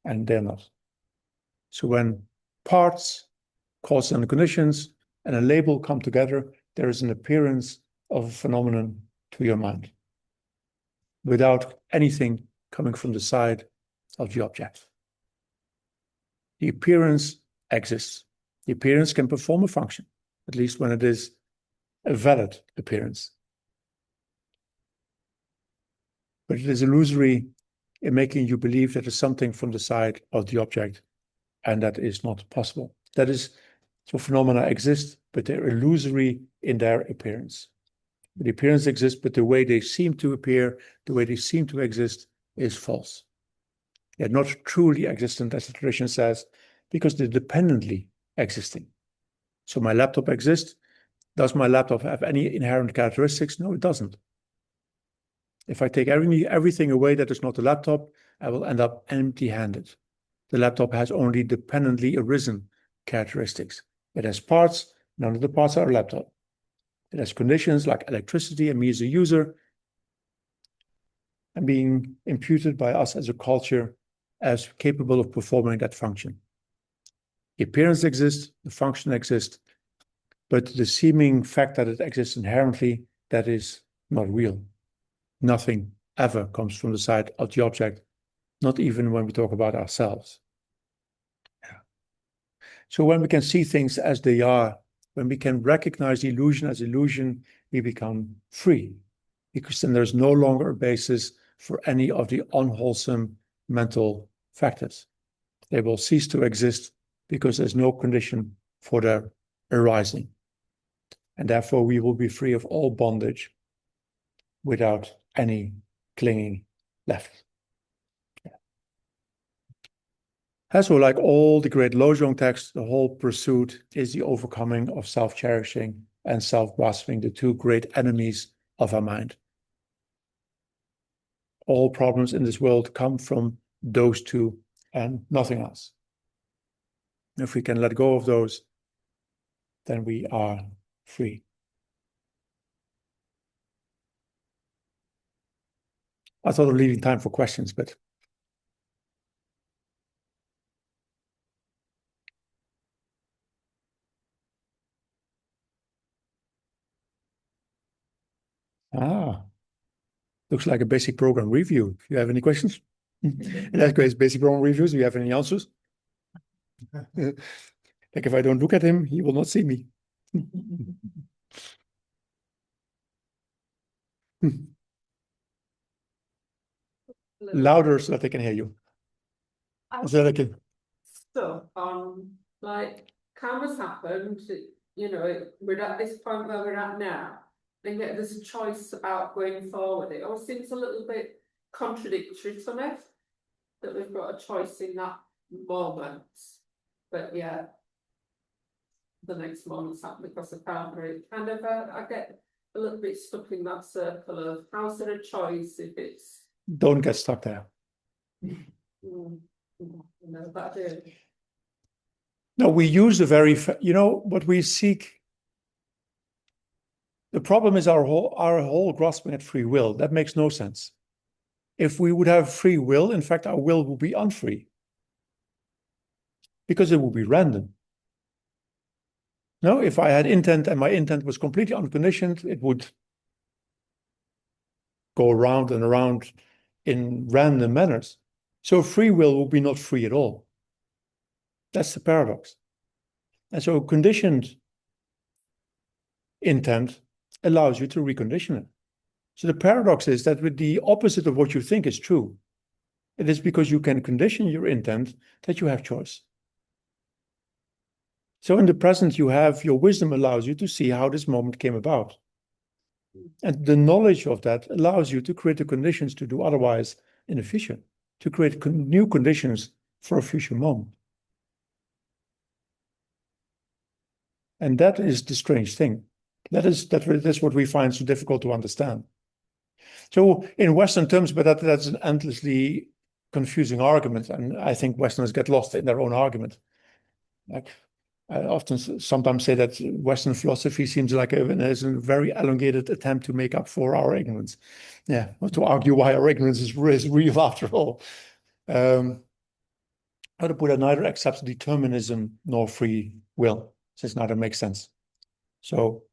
and they're not. So when parts, causes and conditions, and a label come together, there is an appearance of a phenomenon to your mind, without anything coming from the side of the object. The appearance exists. The appearance can perform a function, at least when it is a valid appearance. But it is illusory in making you believe that there's something from the side of the object, and that is not possible. That is, so phenomena exist, but they're illusory in their appearance. The appearance exists, but the way they seem to appear, the way they seem to exist, is false. They're not truly existent, as the tradition says, because they're dependently existing. So my laptop exists. Does my laptop have any inherent characteristics? No, it doesn't. If I take everything away that is not a laptop, I will end up empty-handed. The laptop has only dependently arisen characteristics. It has parts, none of the parts are a laptop. It has conditions like electricity and me as a user, and being imputed by us as a culture as capable of performing that function. The appearance exists, the function exists, but the seeming fact that it exists inherently, that is not real. Nothing ever comes from the side of the object, not even when we talk about ourselves. Yeah. So when we can see things as they are, when we can recognize the illusion as illusion, we become free, because then there's no longer a basis for any of the unwholesome mental factors. They will cease to exist because there's no condition for their arising. And therefore, we will be free of all bondage without any clinging left. So like all the great Lojong texts, the whole pursuit is the overcoming of self-cherishing and self-grasping, the two great enemies of our mind. All problems in this world come from those two and nothing else. If we can let go of those, then we are free. I thought of leaving time for questions, but looks like a basic program review. If you have any questions, in that case, basic program reviews. Do you have any answers? Like if I don't look at him, he will not see me. Louder so that they can hear you. So that I can. Stuff on like karma's happened, you know, we're at this point where we're at now, and yet there's a choice about going forward. It always seems a little bit contradictory to me that we've got a choice in that moment, but yeah, the next moment's happened because of karma. It kind of I get a little bit stuck in that circle of how's there a choice if it's. Don't get stuck there. No, but I do. No, we use the very, you know, what we seek. The problem is our whole grasping at free will. That makes no sense. If we would have free will, in fact, our will would be unfree. Because it would be random. No, if I had intent and my intent was completely unconditioned, it would go around and around in random manners. So free will will be not free at all. That's the paradox. And so conditioned intent allows you to recondition it. So the paradox is that with the opposite of what you think is true, it is because you can condition your intent that you have choice. So in the present, you have your wisdom allows you to see how this moment came about. And the knowledge of that allows you to create the conditions to do otherwise in the future, to create new conditions for a future moment. And that is the strange thing. That is what we find so difficult to understand. So in Western terms, but that's an endlessly confusing argument. And I think Westerners get lost in their own argument. Like I often sometimes say that Western philosophy seems like a very elongated attempt to make up for our ignorance. Yeah, or to argue why our ignorance is real after all. How to put it, neither accepts determinism nor free will, since neither makes sense. So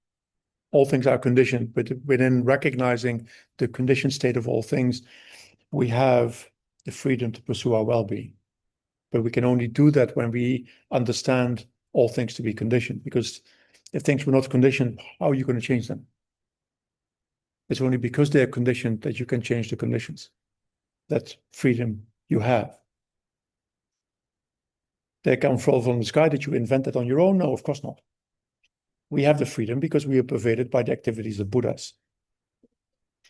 all things are conditioned, but within recognizing the conditioned state of all things, we have the freedom to pursue our well-being. But we can only do that when we understand all things to be conditioned, because if things were not conditioned, how are you going to change them? It's only because they are conditioned that you can change the conditions. That's freedom you have. They come from the sky that you invented on your own? No, of course not. We have the freedom because we are pervaded by the activities of Buddhas.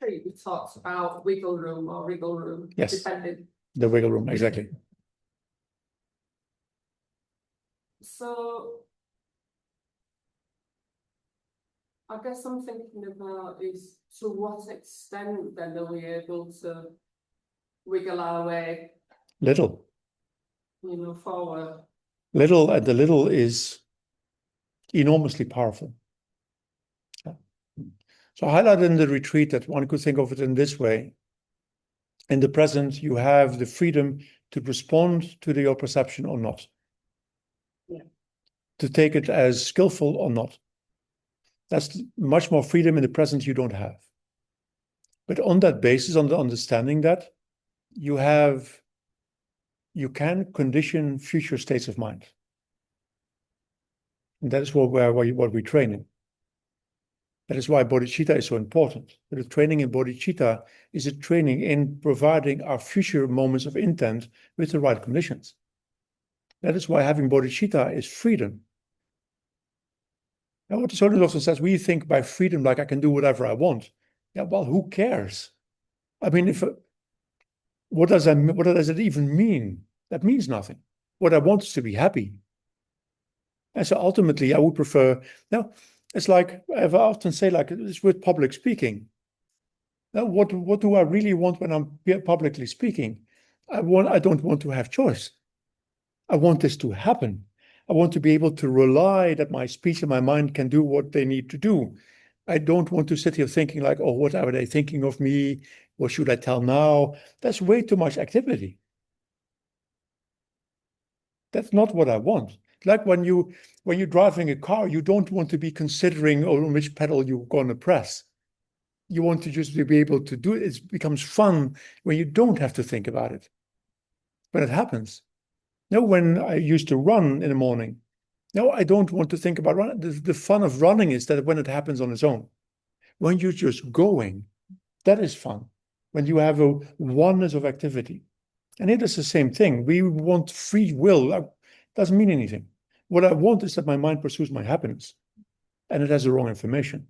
We talked about wiggle room or wriggle room. Yes, depending. The wiggle room, exactly. So I guess I'm thinking about is to what extent then are we able to wiggle our way, Little. Forward? Little, and the little is enormously powerful. So I highlighted in the retreat that one could think of it in this way. In the present, you have the freedom to respond to your perception or not. Yeah. To take it as skillful or not. That's much more freedom in the present you don't have. But on that basis, on the understanding that, you can condition future states of mind. And that is what we train in. That is why bodhicitta is so important. But the training in bodhicitta is a training in providing our future moments of intent with the right conditions. That is why having bodhicitta is freedom. And what the Solis also says, we think by freedom like I can do whatever I want. Yeah, well, who cares? I mean, what does it even mean? That means nothing. What I want is to be happy. And so ultimately, I would prefer. Now, it's like I often say, like it's with public speaking. Now, what do I really want when I'm publicly speaking? I don't want to have choice. I want this to happen. I want to be able to rely that my speech and my mind can do what they need to do. I don't want to sit here thinking like, oh, what are they thinking of me? What should I tell now? That's way too much activity. That's not what I want. Like when you're driving a car, you don't want to be considering which pedal you're going to press. You want to just be able to do it. It becomes fun when you don't have to think about it. When it happens. No, when I used to run in the morning, no, I don't want to think about running. The fun of running is that when it happens on its own. When you're just going, that is fun. When you have a oneness of activity. And it is the same thing. We want free will. That doesn't mean anything. What I want is that my mind pursues my happiness. And it has the wrong information.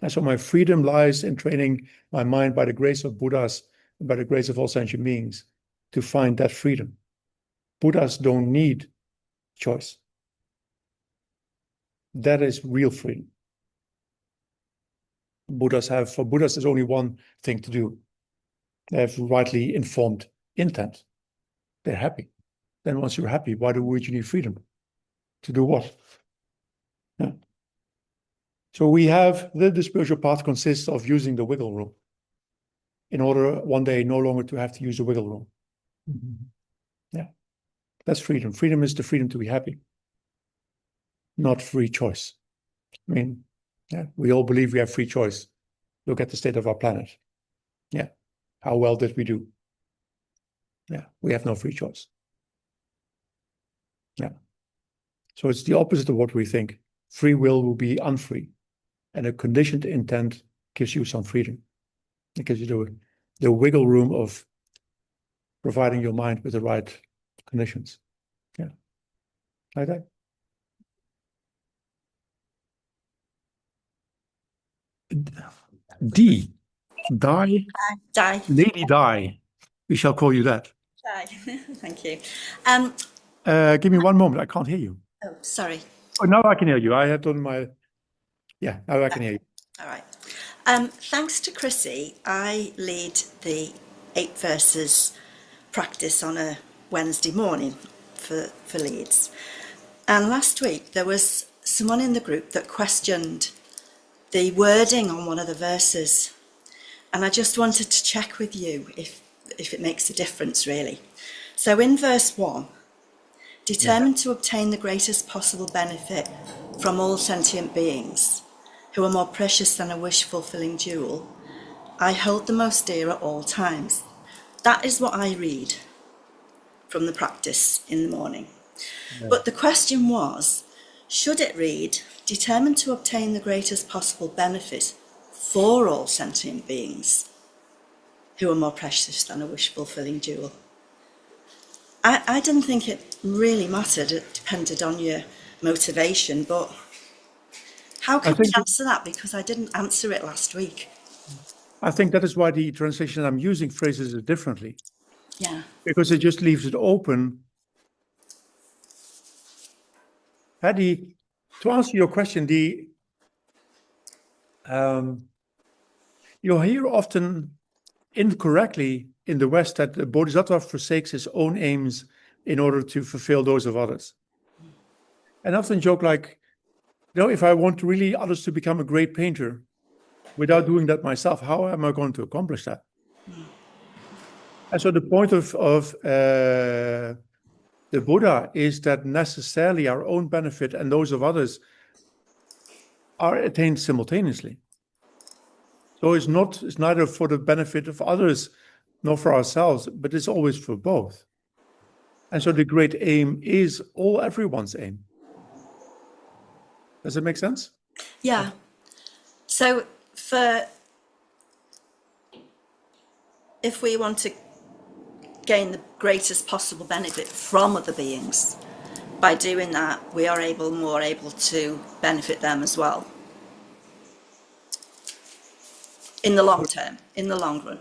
And so my freedom lies in training my mind by the grace of Buddhas and by the grace of all sentient beings to find that freedom. Buddhas don't need choice. That is real freedom. For Buddhas, there's only one thing to do. They have rightly informed intent. They're happy. Then once you're happy, would you need freedom? To do what? Yeah. So we have the spiritual path consists of using the wiggle room in order one day no longer to have to use the wiggle room. Yeah. That's freedom. Freedom is the freedom to be happy, not free choice. I mean, yeah, we all believe we have free choice. Look at the state of our planet. Yeah. How well did we do? Yeah, we have no free choice. Yeah. So it's the opposite of what we think. Free will be unfree. And a conditioned intent gives you some freedom. It gives you the wiggle room of providing your mind with the right conditions. Yeah. Like that. D. Die. Die. Lady Die. We shall call you that. Die. Thank you. Give me one moment. I can't hear you. Oh, sorry. Oh, now I can hear you. I had done my... Yeah, now I can hear you. All right. Thanks to Chrissy, I lead the 8 verses practice on a Wednesday morning for Leeds. And last week there was someone in the group that questioned the wording on one of the verses. And I just wanted to check with you if it makes a difference, really. So in verse 1, determined to obtain the greatest possible benefit from all sentient beings, who are more precious than a wish-fulfilling jewel, I hold the most dear at all times. That is what I read from the practice in the morning. Yeah. But the question was, should it read, determined to obtain the greatest possible benefit for all sentient beings, who are more precious than a wish-fulfilling jewel? I didn't think it really mattered. It depended on your motivation, but how can we answer that? Because I didn't answer it last week. I think that is why the translation I'm using phrases it differently. Yeah. Because it just leaves it open. Paddy, to answer your question, you'll hear often incorrectly in the West that the Bodhisattva forsakes his own aims in order to fulfill those of others. And I often joke like, if I want really others to become a great painter without doing that myself, how am I going to accomplish that? And so the point of the Buddha is that necessarily our own benefit and those of others are attained simultaneously. So it's neither for the benefit of others nor for ourselves, but it's always for both. And so the great aim is everyone's aim. Does it make sense? Yeah. So if we want to gain the greatest possible benefit from other beings, by doing that, we are more able to benefit them as well. In the long term, in the long run.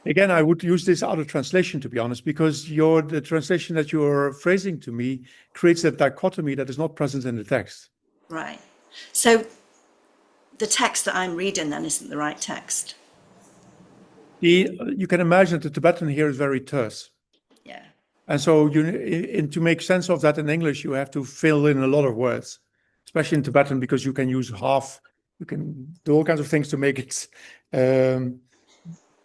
Again, I would use this other translation, to be honest, because the translation that you're phrasing to me creates that dichotomy that is not present in the text. Right. So the text that I'm reading then isn't the right text. You can imagine the Tibetan here is very terse. Yeah. And so to make sense of that in English, you have to fill in a lot of words, especially in Tibetan, because you can use half, you can do all kinds of things to make it.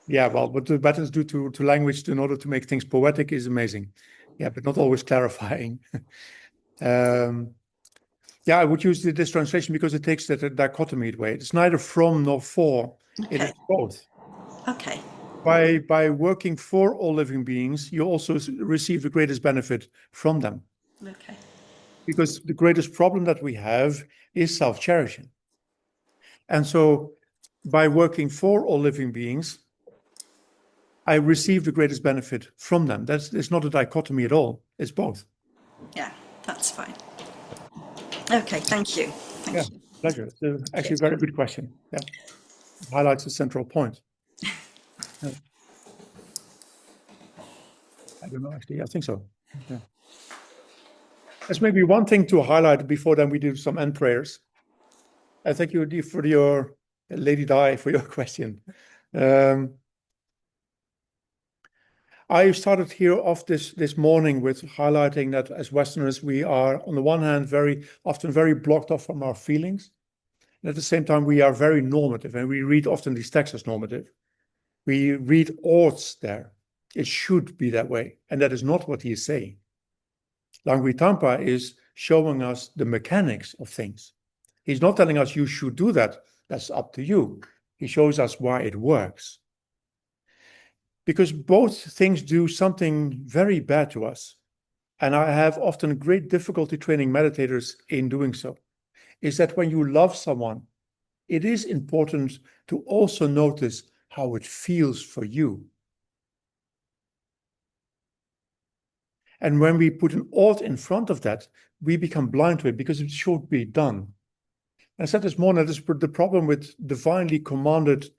Yeah, well, what the Tibetans do to language in order to make things poetic is amazing. Yeah, but not always clarifying. Yeah, I would use this translation because it takes that dichotomy away. It's neither from nor for. Okay. It is both. Okay. By working for all living beings, you also receive the greatest benefit from them. Okay. Because the greatest problem that we have is self-cherishing. And so by working for all living beings, I receive the greatest benefit from them. It's not a dichotomy at all. It's both. Yeah, that's fine. Okay, thank you. Thank you. Pleasure. It's actually a very good question. Yeah. It highlights a central point. Yeah. I don't know, actually. I think so. Yeah. There's maybe one thing to highlight before then we do some end prayers. I thank you for your Lady Di for your question. I started here off this morning with highlighting that as Westerners, we are on the one hand very often very blocked off from our feelings. And at the same time, we are very normative, and we read often these texts as normative. We read oughts there. It should be that way. And that is not what he is saying. Langri Tangpa is showing us the mechanics of things. He's not telling us you should do that. That's up to you. He shows us why it works. Because both things do something very bad to us. And I have often great difficulty training meditators in doing so. Is that when you love someone, it is important to also notice how it feels for you. And when we put an ought in front of that, we become blind to it because it should be done. And I said this morning, that is the problem with divinely commanded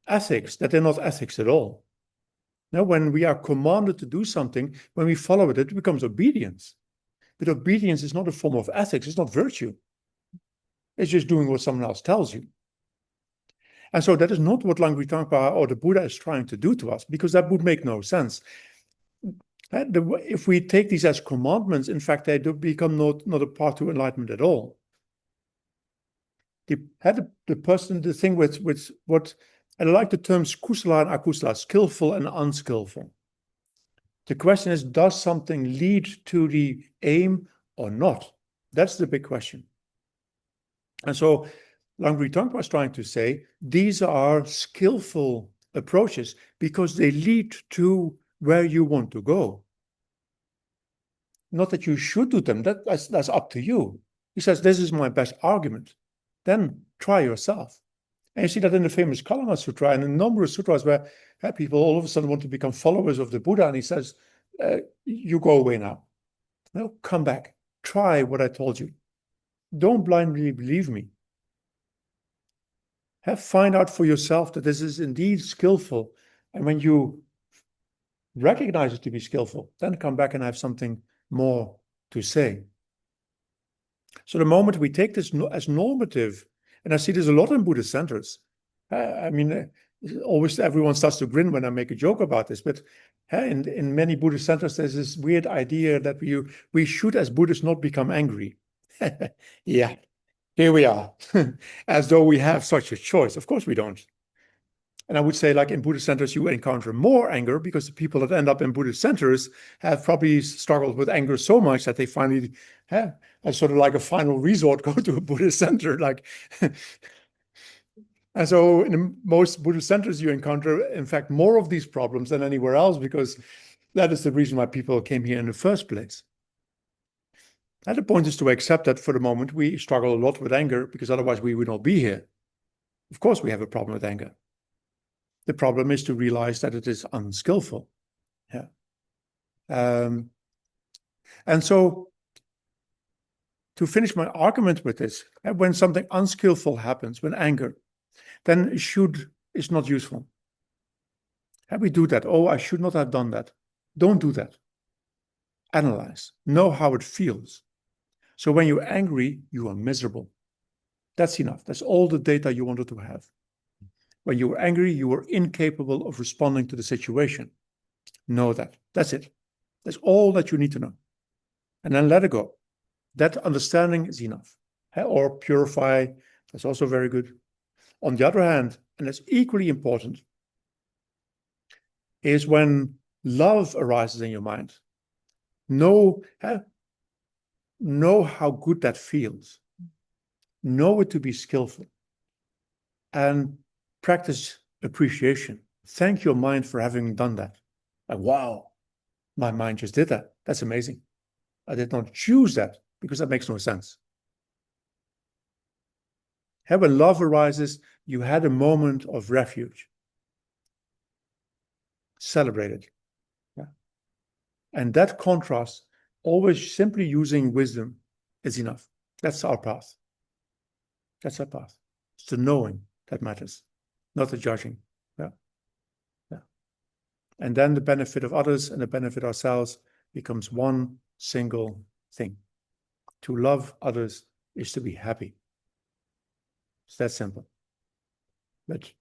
ethics, that they're not ethics at all. Now, when we are commanded to do something, when we follow it, it becomes obedience. But obedience is not a form of ethics, it's not virtue. It's just doing what someone else tells you. And so that is not what Langri Tangpa or the Buddha is trying to do to us, because that would make no sense. If we take these as commandments, in fact, they do become not a path to enlightenment at all. The thing with what, and I like the terms kusala and akusala, skillful and unskillful. The question is, does something lead to the aim or not? That's the big question. And so Langri Tangpa is trying to say, these are skillful approaches because they lead to where you want to go. Not that you should do them, that's up to you. He says, this is my best argument. Then try yourself. And you see that in the famous Kalama Sutra and a number of sutras where people all of a sudden want to become followers of the Buddha. And he says, you go away now. No, come back. Try what I told you. Don't blindly believe me. Find out for yourself that this is indeed skillful. And when you recognize it to be skillful, then come back and have something more to say. So the moment we take this as normative, and I see this a lot in Buddhist centers. I mean, always everyone starts to grin when I make a joke about this, but in many Buddhist centers, there's this weird idea that we should, as Buddhists, not become angry. Yeah, here we are, as though we have such a choice. Of course we don't. And I would say, like in Buddhist centers, you encounter more anger because the people that end up in Buddhist centers have probably struggled with anger so much that they finally, as sort of like a final resort, go to a Buddhist center. Like, and so in most Buddhist centers, you encounter, in fact, more of these problems than anywhere else, because that is the reason why people came here in the first place. And the point is to accept that for the moment we struggle a lot with anger, because otherwise we would not be here. Of course, we have a problem with anger. The problem is to realize that it is unskillful. Yeah. And so to finish my argument with this, when something unskillful happens, when anger, then should is not useful. Have we do that? Oh, I should not have done that. Don't do that. Analyze. Know how it feels. So when you're angry, you are miserable. That's enough. That's all the data you wanted to have. When you were angry, you were incapable of responding to the situation. Know that. That's it. That's all that you need to know. And then let it go. That understanding is enough. Or purify. That's also very good. On the other hand, and that's equally important, is when love arises in your mind. Know how good that feels. Know it to be skillful. And practice appreciation. Thank your mind for having done that. Like, wow, my mind just did that. That's amazing. I did not choose that because that makes no sense. When love arises, you had a moment of refuge. Celebrate it. Yeah. And that contrast, always simply using wisdom is enough. That's our path. That's our path. It's the knowing that matters, not the judging. Yeah. Yeah. And then the benefit of others and the benefit of ourselves becomes one single thing. To love others is to be happy. It's that simple. But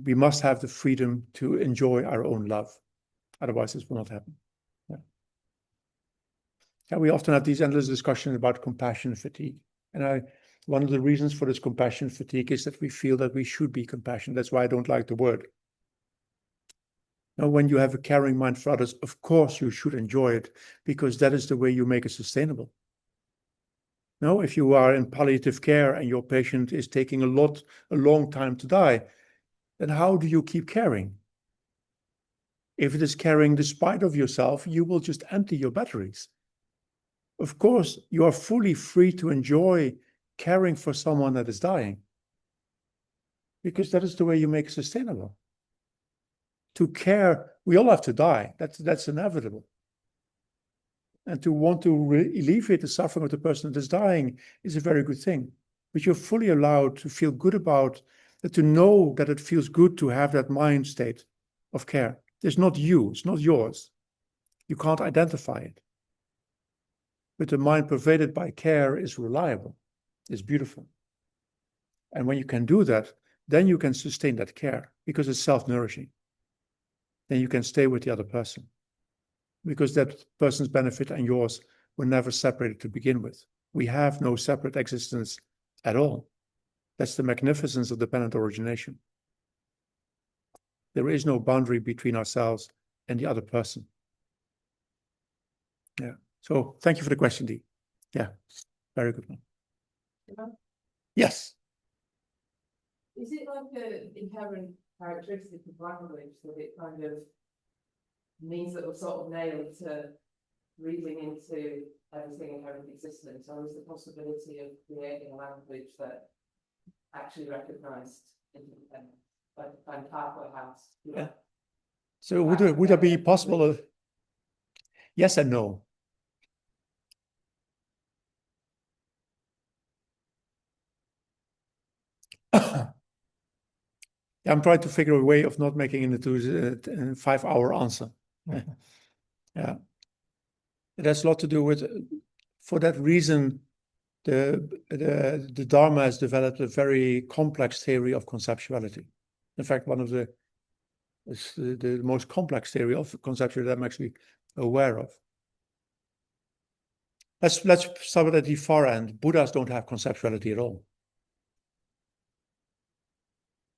we must have the freedom to enjoy our own love. Otherwise, this will not happen. Yeah. And we often have these endless discussions about compassion fatigue. And one of the reasons for this compassion fatigue is that we feel that we should be compassionate. That's why I don't like the word. Now, when you have a caring mind for others, of course you should enjoy it, because that is the way you make it sustainable. Now, if you are in palliative care and your patient is taking a long time to die, then how do you keep caring? If it is caring despite of yourself, you will just empty your batteries. Of course, you are fully free to enjoy caring for someone that is dying, because that is the way you make it sustainable. To care, we all have to die. That's inevitable. And to want to alleviate the suffering of the person that is dying is a very good thing. But you're fully allowed to feel good about that, to know that it feels good to have that mind state of care. It's not you, it's not yours. You can't identify it. But the mind pervaded by care is reliable, is beautiful. And when you can do that, then you can sustain that care, because it's self-nourishing. Then you can stay with the other person, because that person's benefit and yours were never separated to begin with. We have no separate existence at all. That's the magnificence of dependent origination. There is no boundary between ourselves and the other person. Yeah. So thank you for the question, Dee. Yeah, very good one. Yes. Is it like an inherent characteristic of language that it kind of means that we're sort of nailed to reading into everything in inherent existence, or is the possibility of creating a language that actually recognised interdependence, like the Tangpa house? Yeah. So would that be possible? Yes and no. I'm trying to figure a way of not making it into a 5-hour answer. Yeah. It has a lot to do with, for that reason, the Dharma has developed a very complex theory of conceptuality. In fact, one of the most complex theory of conceptuality that I'm actually aware of. Let's start at the far end. Buddhas don't have conceptuality at all,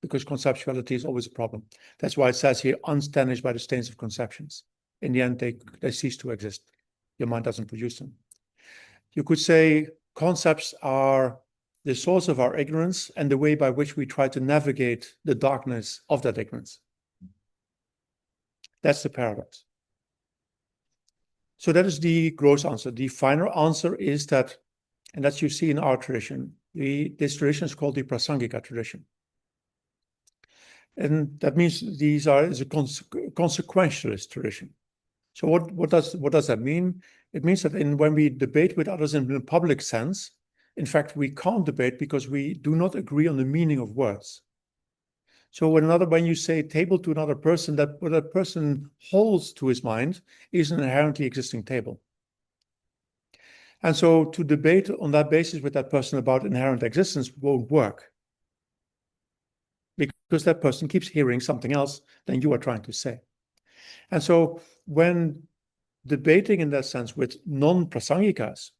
because conceptuality is always a problem. That's why it says here, unstanished by the stains of conceptions. In the end, they cease to exist. Your mind doesn't produce them. You could say concepts are the source of our ignorance and the way by which we try to navigate the darkness of that ignorance. That's the paradox. So that is the gross answer. The finer answer is that, and that you see in our tradition, this tradition is called the Prasangika tradition. And that means is a consequentialist tradition. So what does that mean? It means that when we debate with others in a public sense, in fact, we can't debate because we do not agree on the meaning of words. So when you say table to another person, that what that person holds to his mind is an inherently existing table. And so to debate on that basis with that person about inherent existence won't work, because that person keeps hearing something else than you are trying to say. And so when debating in that sense with non-prasangikas,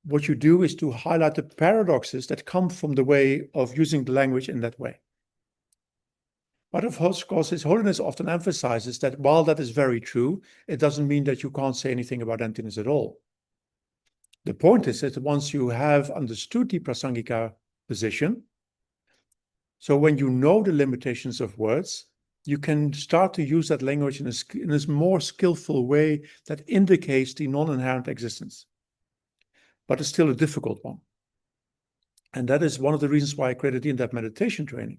what you do is to highlight the paradoxes that come from the way of using the language in that way. But of course, His Holiness often emphasizes that while that is very true, it doesn't mean that you can't say anything about emptiness at all. The point is that once you have understood the prasangika position, so when you know the limitations of words, you can start to use that language in a more skillful way that indicates the non-inherent existence. But it's still a difficult one. And that is one of the reasons why I created the in-depth meditation training.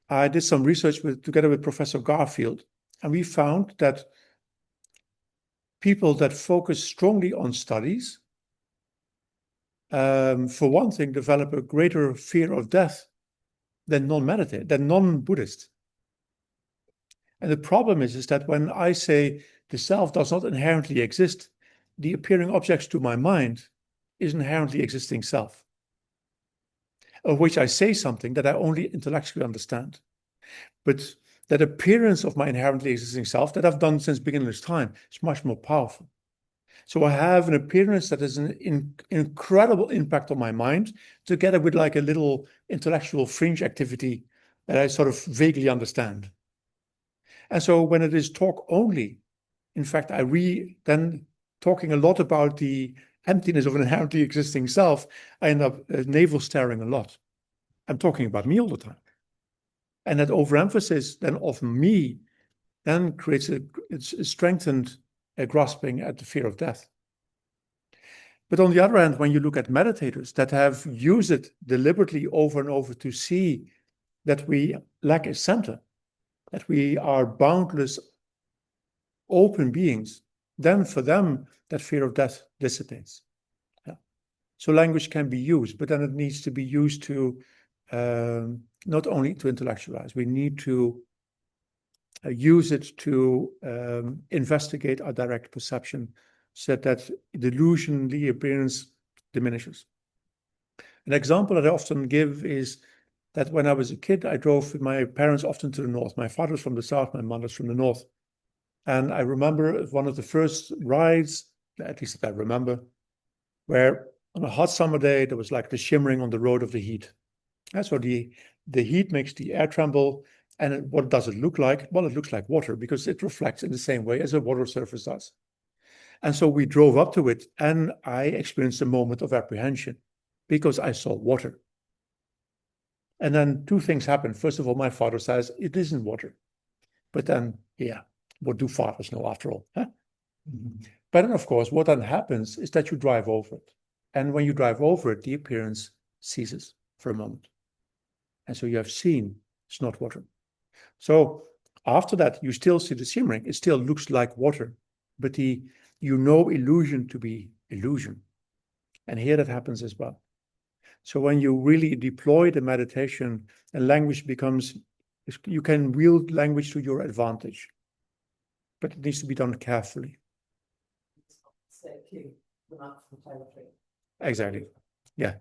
I did some research together with Professor Garfield, and we found that people that focus strongly on studies, for one thing, develop a greater fear of death than non-Buddhist. And the problem is that when I say the self does not inherently exist, the appearing objects to my mind is inherently existing self, of which I say something that I only intellectually understand. But that appearance of my inherently existing self that I've done since beginner's time is much more powerful. So I have an appearance that has an incredible impact on my mind, together with like a little intellectual fringe activity that I sort of vaguely understand. And so when it is talk only, in fact, then talking a lot about the emptiness of an inherently existing self, I end up navel staring a lot. I'm talking about me all the time. And that overemphasis then of me then creates a strengthened grasping at the fear of death. But on the other hand, when you look at meditators that have used it deliberately over and over to see that we lack a center, that we are boundless, open beings, then for them, that fear of death dissipates. Yeah. So language can be used, but then it needs to be used to not only to intellectualize, we need to use it to investigate our direct perception so that delusion, the appearance diminishes. An example that I often give is that when I was a kid, I drove with my parents often to the north. My father's from the south, my mother's from the north. And I remember one of the first rides, at least that I remember, where on a hot summer day, there was like the shimmering on the road of the heat. And so the heat makes the air tremble. And what does it look like? Well, it looks like water because it reflects in the same way as a water surface does. And so we drove up to it and I experienced a moment of apprehension because I saw water. And then two things happened. First of all, my father says, it isn't water. But then, yeah, what do fathers know after all? Huh? Mm-hmm. But then, of course, what then happens is that you drive over it. And when you drive over it, the appearance ceases for a moment. And so you have seen it's not water. So after that, you still see the shimmering. It still looks like water, but you know illusion to be illusion. And here that happens as well. So when you really deploy the meditation, and language becomes, you can wield language to your advantage, but it needs to be done carefully. Exactly. Yeah.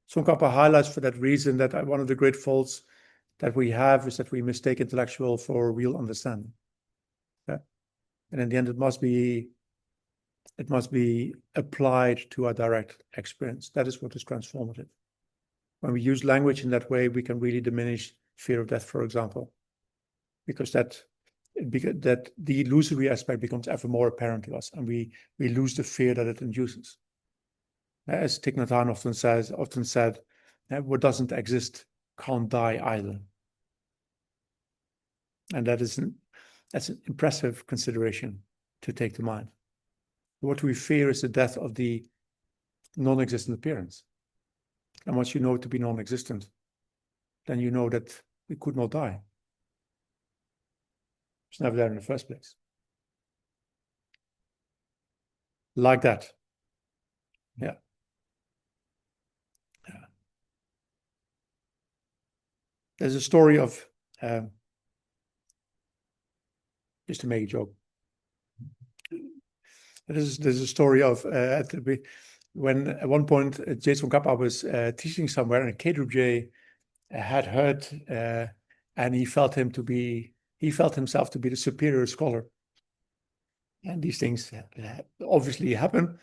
Tsongkhapa highlights for that reason that one of the great faults that we have is that we mistake intellectual for real understanding. Yeah. And in the end, it must be applied to our direct experience. That is what is transformative. When we use language in that way, we can really diminish fear of death, for example, because that the illusory aspect becomes ever more apparent to us, and we lose the fear that it induces. As Thich Nhat Hanh often said, what doesn't exist can't die either. And that's an impressive consideration to take to mind. What we fear is the death of the non-existent appearance. And once you know it to be non-existent, then you know that we could not die. It's never there in the first place. Like that. Yeah. Yeah. There's a story of, just to make a joke. There's a story of when at one point Jason Kappa was teaching somewhere, and Kedrubje had heard, and he felt himself to be the superior scholar. And these things obviously happen.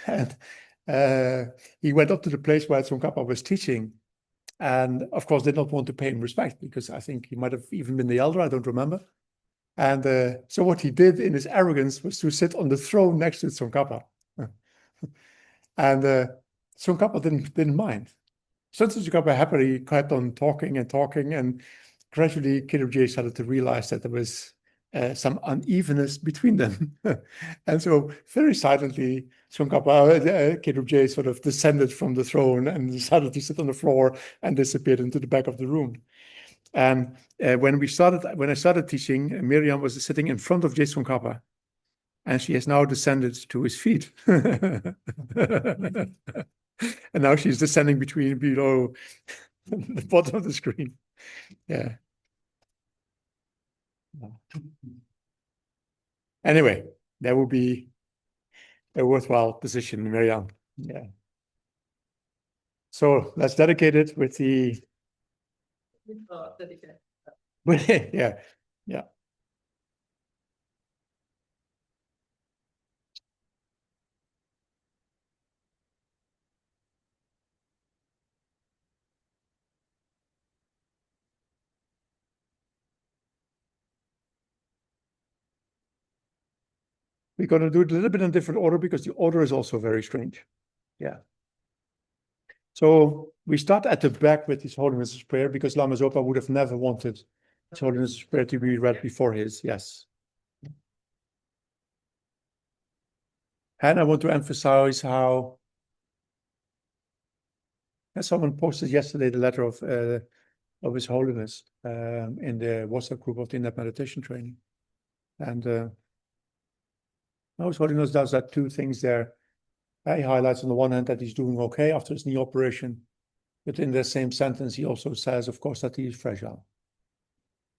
And he went up to the place where Tsongkhapa was teaching, and of course did not want to pay him respect, because I think he might have even been the elder, I don't remember. And so what he did in his arrogance was to sit on the throne next to Tsongkhapa. And Tsongkhapa didn't mind. So Tsongkhapa happily kept on talking, and gradually Kedrubje started to realize that there was some unevenness between them. And so very silently, Tsongkhapa, Kedrubje sort of descended from the throne and decided to sit on the floor and disappeared into the back of the room. And when I started teaching, Miriam was sitting in front of Jason Kappa, and she has now descended to his feet. And now she's descending below the bottom of the screen. Yeah. Anyway, that would be a worthwhile position, Miriam. Yeah. So let's dedicate it with the. Yeah, yeah. We're going to do it a little bit in a different order because the order is also very strange. Yeah. So we start at the back with His Holiness's prayer, because Lama Zopa would have never wanted His Holiness's prayer to be read before his. Yes. And I want to emphasize how, as someone posted yesterday, the letter of His Holiness in the WhatsApp group of the in-depth meditation training. And His Holiness does that two things there. He highlights on the one hand that he's doing okay after his knee operation, but in the same sentence he also says, of course, that he is fragile.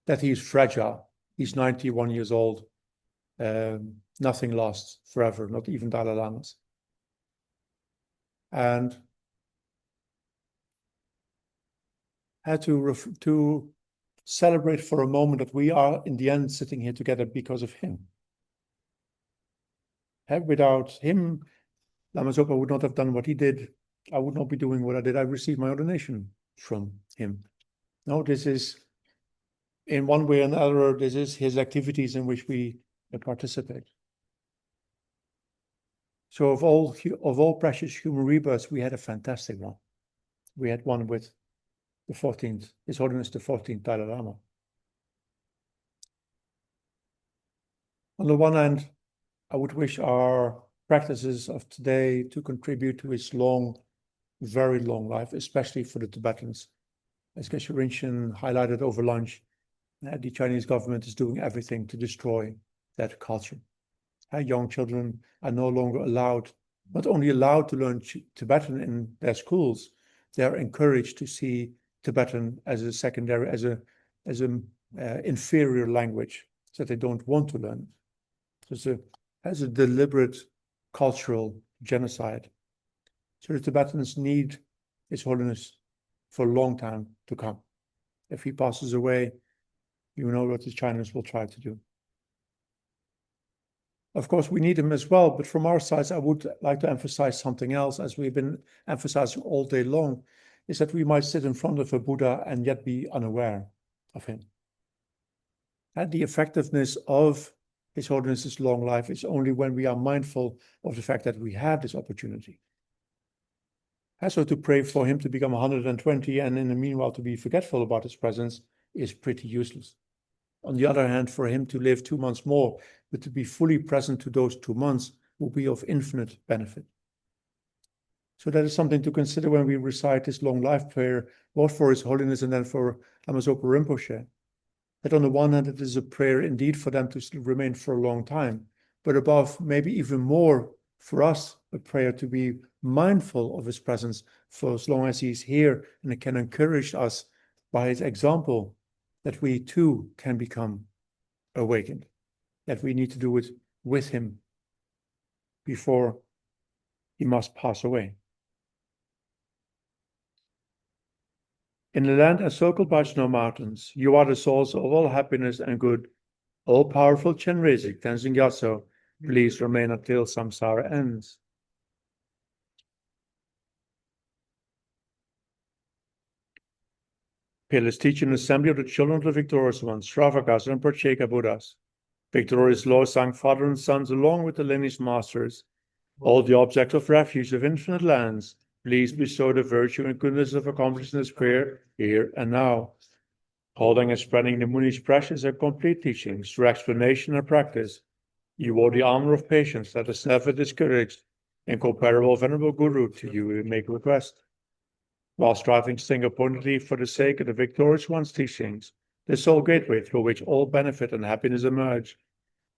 That he is fragile. He's 91 years old. Nothing lasts forever, not even Dalai Lamas. And had to celebrate for a moment that we are in the end sitting here together because of him. Without him, Lama Zopa would not have done what he did. I would not be doing what I did. I received my ordination from him. No, this is, in one way or another, this is his activities in which we participate. So of all precious human rebirths, we had a fantastic one. We had one with the 14th, His Holiness the 14th Dalai Lama. On the one hand, I would wish our practices of today to contribute to his long, very long life, especially for the Tibetans. As Geshe Rinchen highlighted over lunch, the Chinese government is doing everything to destroy that culture. Young children are no longer allowed, not only allowed to learn Tibetan in their schools, they are encouraged to see Tibetan as a secondary, as an inferior language, so they don't want to learn it. So as a deliberate cultural genocide. So the Tibetans need His Holiness for a long time to come. If he passes away, you know what the Chinese will try to do. Of course, we need him as well, but from our side, I would like to emphasize something else, as we've been emphasizing all day long, is that we might sit in front of a Buddha and yet be unaware of him. And the effectiveness of His Holiness's long life is only when we are mindful of the fact that we have this opportunity. And so to pray for him to become 120 and in the meanwhile to be forgetful about his presence is pretty useless. On the other hand, for him to live 2 months more, but to be fully present to those 2 months will be of infinite benefit. So that is something to consider when we recite this long life prayer, both for His Holiness and then for Lama Zopa Rinpoche. that on the one hand, it is a prayer indeed for them to remain for a long time, but above, maybe even more for us, a prayer to be mindful of his presence for as long as he's here, and it can encourage us by his example that we too can become awakened, that we need to do it with him before he must pass away. In the land encircled by snow mountains, you are the source of all happiness and good. All-powerful Chenrezig Tenzin Gyatso, please remain until samsara ends. Peerless teacher and assembly of the children of the victorious ones, Shravakas and Pracheka Buddhas, victorious Lord, Sang Father and Sons, along with the lineage masters, all the objects of refuge of infinite lands, please bestow the virtue and goodness of accomplishing this prayer here and now. Holding and spreading the Muni's precious and complete teachings through explanation and practice, you wore the armor of patience that is never discouraged. Incomparable Venerable Guru, to you we make request. While striving single-pointedly for the sake of the victorious one's teachings, the sole gateway through which all benefit and happiness emerge,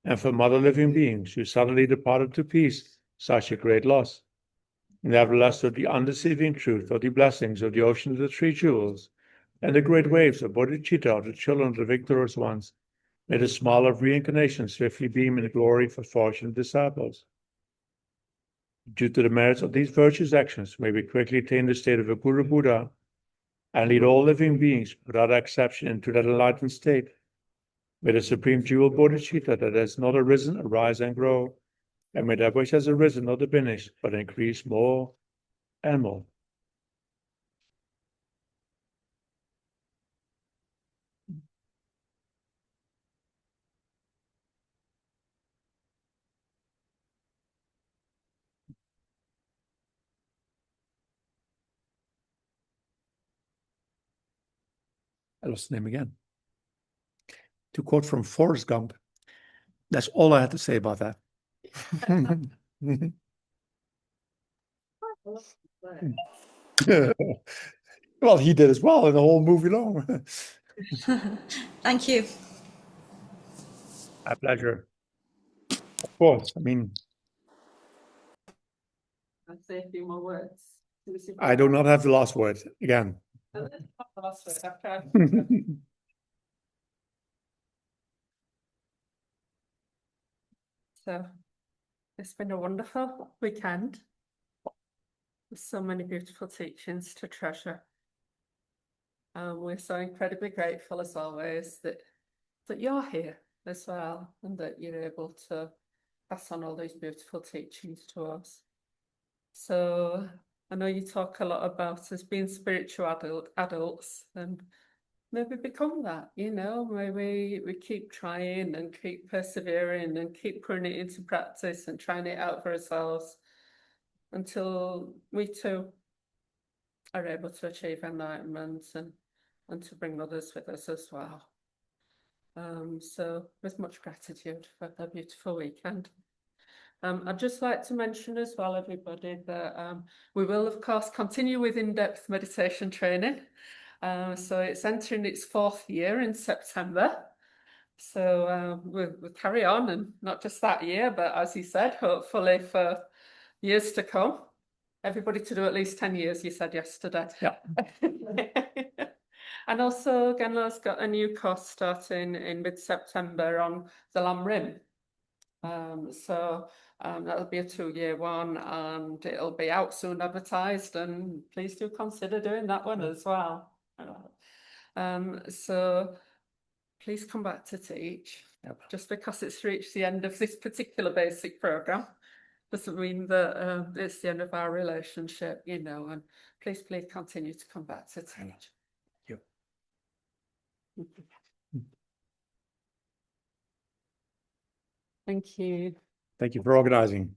and for mother living beings who suddenly departed to peace, such a great loss. Nevertheless, to the undeceiving truth of the blessings of the ocean of the three jewels, and the great waves of bodhicitta of the children of the victorious ones, may the smile of reincarnation swiftly beam in the glory for fortunate disciples. Due to the merits of these virtuous actions, may we quickly attain the state of a Guru Buddha, and lead all living beings without exception into that enlightened state. May the supreme jewel bodhicitta that has not arisen arise and grow, and may that which has arisen not diminish, but increase more and more. I lost the name again. To quote from Forrest Gump, that's all I had to say about that. Well, he did as well in the whole movie long. Thank you. My pleasure. Of course. I mean, I'll say a few more words. I do not have the last word again. And then the last word, I've tried. So it's been a wonderful weekend with so many beautiful teachings to treasure. We're so incredibly grateful as always that you're here as well, and that you're able to pass on all these beautiful teachings to us. So I know you talk a lot about us being spiritual adults, and maybe become that, maybe we keep trying and keep persevering and keep putting it into practice and trying it out for ourselves until we too are able to achieve enlightenment and to bring others with us as well. So with much gratitude for the beautiful weekend. I'd just like to mention as well, everybody, that we will, of course, continue with in-depth meditation training. So it's entering its 4th year in September. So we'll carry on, and not just that year, but as you said, hopefully for years to come. Everybody to do at least 10 years, you said yesterday. Yeah. And also, Genlo's got a new course starting in mid-September on the Langri. So that'll be a 2-year one, and it'll be out soon advertised, and please do consider doing that one as well. So please come back to teach. Yep. Just because it's reached the end of this particular basic program doesn't mean that it's the end of our relationship, and please continue to come back to teach. Thank you. Thank you for organizing.